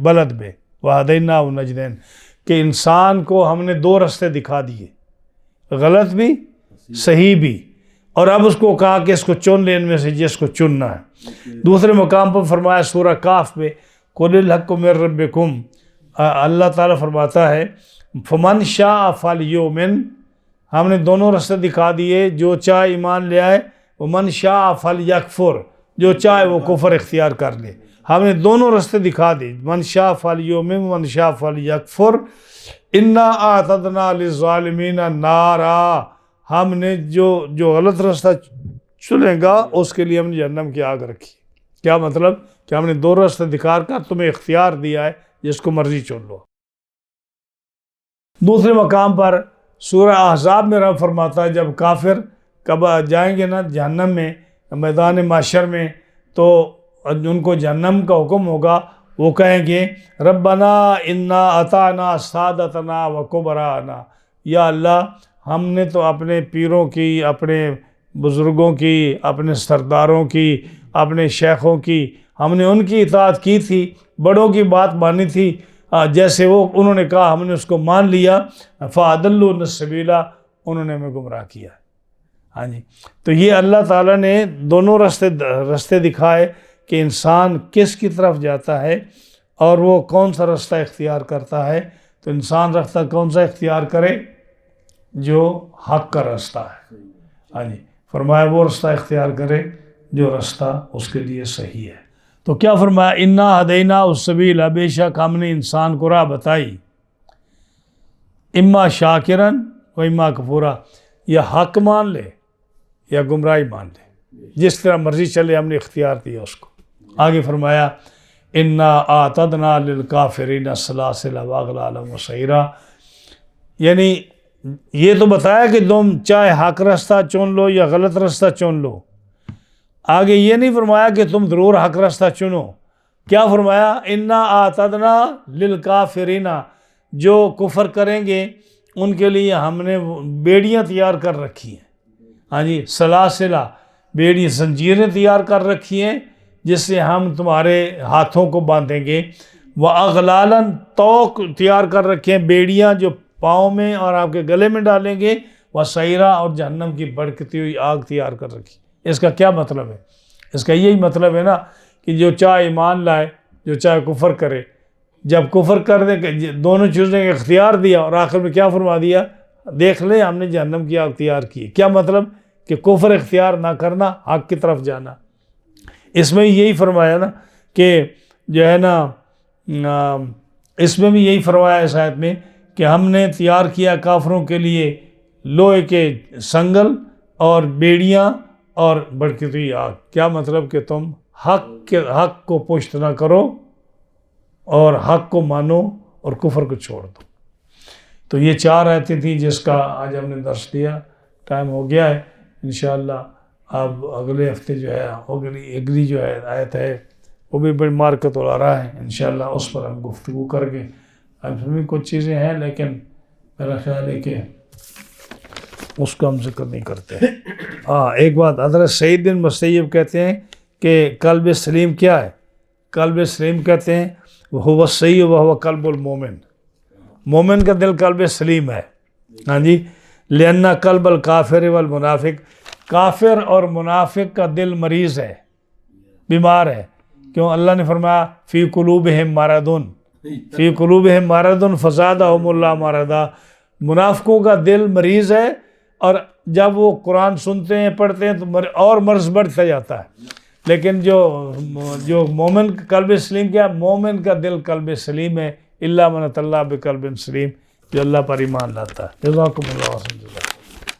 بلد میں وَهَدَيْنَاهُ النَّجْدَيْن کہ انسان کو ہم نے 2 راستے دکھا دیے غلط بھی صحیح بھی. اور اب اس کو کہا کہ اس کو چن لے ان میں سے جس کو چننا ہے. دوسرے مقام پر فرمایا سورہ کاف میں قُلِ الْحَقُّ مِن رَبِّكُمْ. اللہ تعالیٰ فرماتا ہے فَمَنْ شَاءَ فَلْيُؤْمِنْ. ہم نے دونوں راستے دکھا دیے. جو چاہے ایمان لے آئے. وَمَنْ شَاءَ فَلْيَكْفُرْ. جو چاہے وہ کفر اختیار کر لے. ہم نے دونوں راستے دکھا دی. مَنْ شَاءَ فَلْيُؤْمِنْ وَمَنْ شَاءَ فَلْيَكْفُرْ إِنَّا أَعْتَدْنَا لِلظَّالِمِينَ نَارًا. ہم نے جو غلط راستہ چنے گا اس کے لیے ہم نے جہنم کی آگ رکھی. کیا مطلب کہ ہم نے 2 راستے دکھا کر تمہیں اختیار دیا ہے جس کو مرضی چن لو. دوسرے مقام پر سورہ احزاب میں رب فرماتا ہے جب کافر کب جائیں گے نا جہنم میں میدان معاشر میں تو ان کو جہنم کا حکم ہوگا. وہ کہیں گے ربنا انا اطعنا سادتنا و کبراءنا. یا اللہ ہم نے تو اپنے پیروں کی، اپنے بزرگوں کی، اپنے سرداروں کی، اپنے شیخوں کی ہم نے ان کی اطاعت کی تھی، بڑوں کی بات مانی تھی. جیسے وہ انہوں نے کہا ہم نے اس کو مان لیا. فَأَضَلُّونَا السَّبِيلَ. انہوں نے ہمیں گمراہ کیا. ہاں جی تو یہ اللہ تعالیٰ نے دونوں راستے دکھائے کہ انسان کس کی طرف جاتا ہے اور وہ کون سا راستہ اختیار کرتا ہے. تو انسان راستہ کون سا اختیار کرے؟ جو حق کا راستہ ہے. ہاں جی فرمایا وہ راستہ اختیار کرے جو راستہ اس کے لیے صحیح ہے. تو کیا فرمایا انا ہدیناہ السبیل. بے شک ہم نے انسان کو راہ بتائی. اما شاکرن و اما کفورا. یا حق مان لے یا گمراہی مان لے، جس طرح مرضی چلے ہم نے اختیار دیا اس کو. آگے فرمایا انا اعتدنا للکافرین سلاسل واغلالا وسعیرا. یعنی یہ تو بتایا کہ تم چاہے حق راستہ چن لو یا غلط راستہ چن لو، آگے یہ نہیں فرمایا کہ تم ضرور حق راستہ چنو. کیا فرمایا؟ انا اعتدنا للکافرین، جو کفر کریں گے ان کے لیے ہم نے بیڑیاں تیار کر رکھی ہیں. ہاں جی، سلاسلہ، بیڑی زنجیریں تیار کر رکھی ہیں جس سے ہم تمہارے ہاتھوں کو باندھیں گے. وَأَغْلَالًا، توق تیار کر رکھے ہیں، بیڑیاں جو پاؤں میں اور آپ کے گلے میں ڈالیں گے. وَسَعِيرًا، اور جہنم کی بھڑکتی ہوئی آگ تیار کر رکھی. اس کا کیا مطلب ہے؟ اس کا یہی مطلب ہے نا کہ جو چاہے ایمان لائے، جو چاہے کفر کرے، جب کفر کر دے دونوں چیزیں کا اختیار دیا اور آخر میں کیا فرما دیا؟ دیکھ لیں ہم نے جہنم کی آگ تیار کی. کیا مطلب؟ کہ کفر اختیار نہ کرنا، حق کی طرف جانا. اس میں یہی فرمایا نا کہ جو ہے نا، اس میں بھی یہی فرمایا اس آیت میں کہ ہم نے تیار کیا کافروں کے لیے لوہے کے سنگل اور بیڑیاں اور بھڑکتی ہوئی آگ. کیا مطلب؟ کہ تم حق کو پشت نہ کرو اور حق کو مانو اور کفر کو چھوڑ دو. تو یہ 4 آیتیں تھیں جس کا آج ہم نے درس دیا. ٹائم ہو گیا ہے. انشاءاللہ اب اگلے ہفتے جو ہے اگلی جو ہے آیت ہے وہ بھی بڑی مارکت ہو رہا ہے. انشاءاللہ اس پر ہم گفتگو کر کے، اب بھی کچھ چیزیں ہیں لیکن میرا خیال ہے کہ اس کا ہم ذکر نہیں کرتے. ایک بات، حضرت سعید بن مسیب کہتے ہیں کہ قلب سلیم کیا ہے؟ قلب سلیم کہتے ہیں وہ الصحیح وہو قلب المومن، مومن کا دل قلب سلیم ہے. ہاں جی، لأن قلب الکافر والمنافق، کافر اور منافق کا دل مریض ہے، بیمار ہے. کیوں؟ اللہ نے فرمایا فی قلوبہم مرض، فی قلوبہم مرض فزادہم اللہ مرضا. منافقوں کا دل مریض ہے اور جب وہ قرآن سنتے ہیں پڑھتے ہیں تو اور مرض بڑھتا جاتا ہے. لیکن جو مومن کا قلب سلیم کیا؟ مومن کا دل قلب سلیم ہے. الا من اتى الله بقلب سلیم، جو اللہ پر ایمان لاتا ہے. جزاکم اللہ خیر.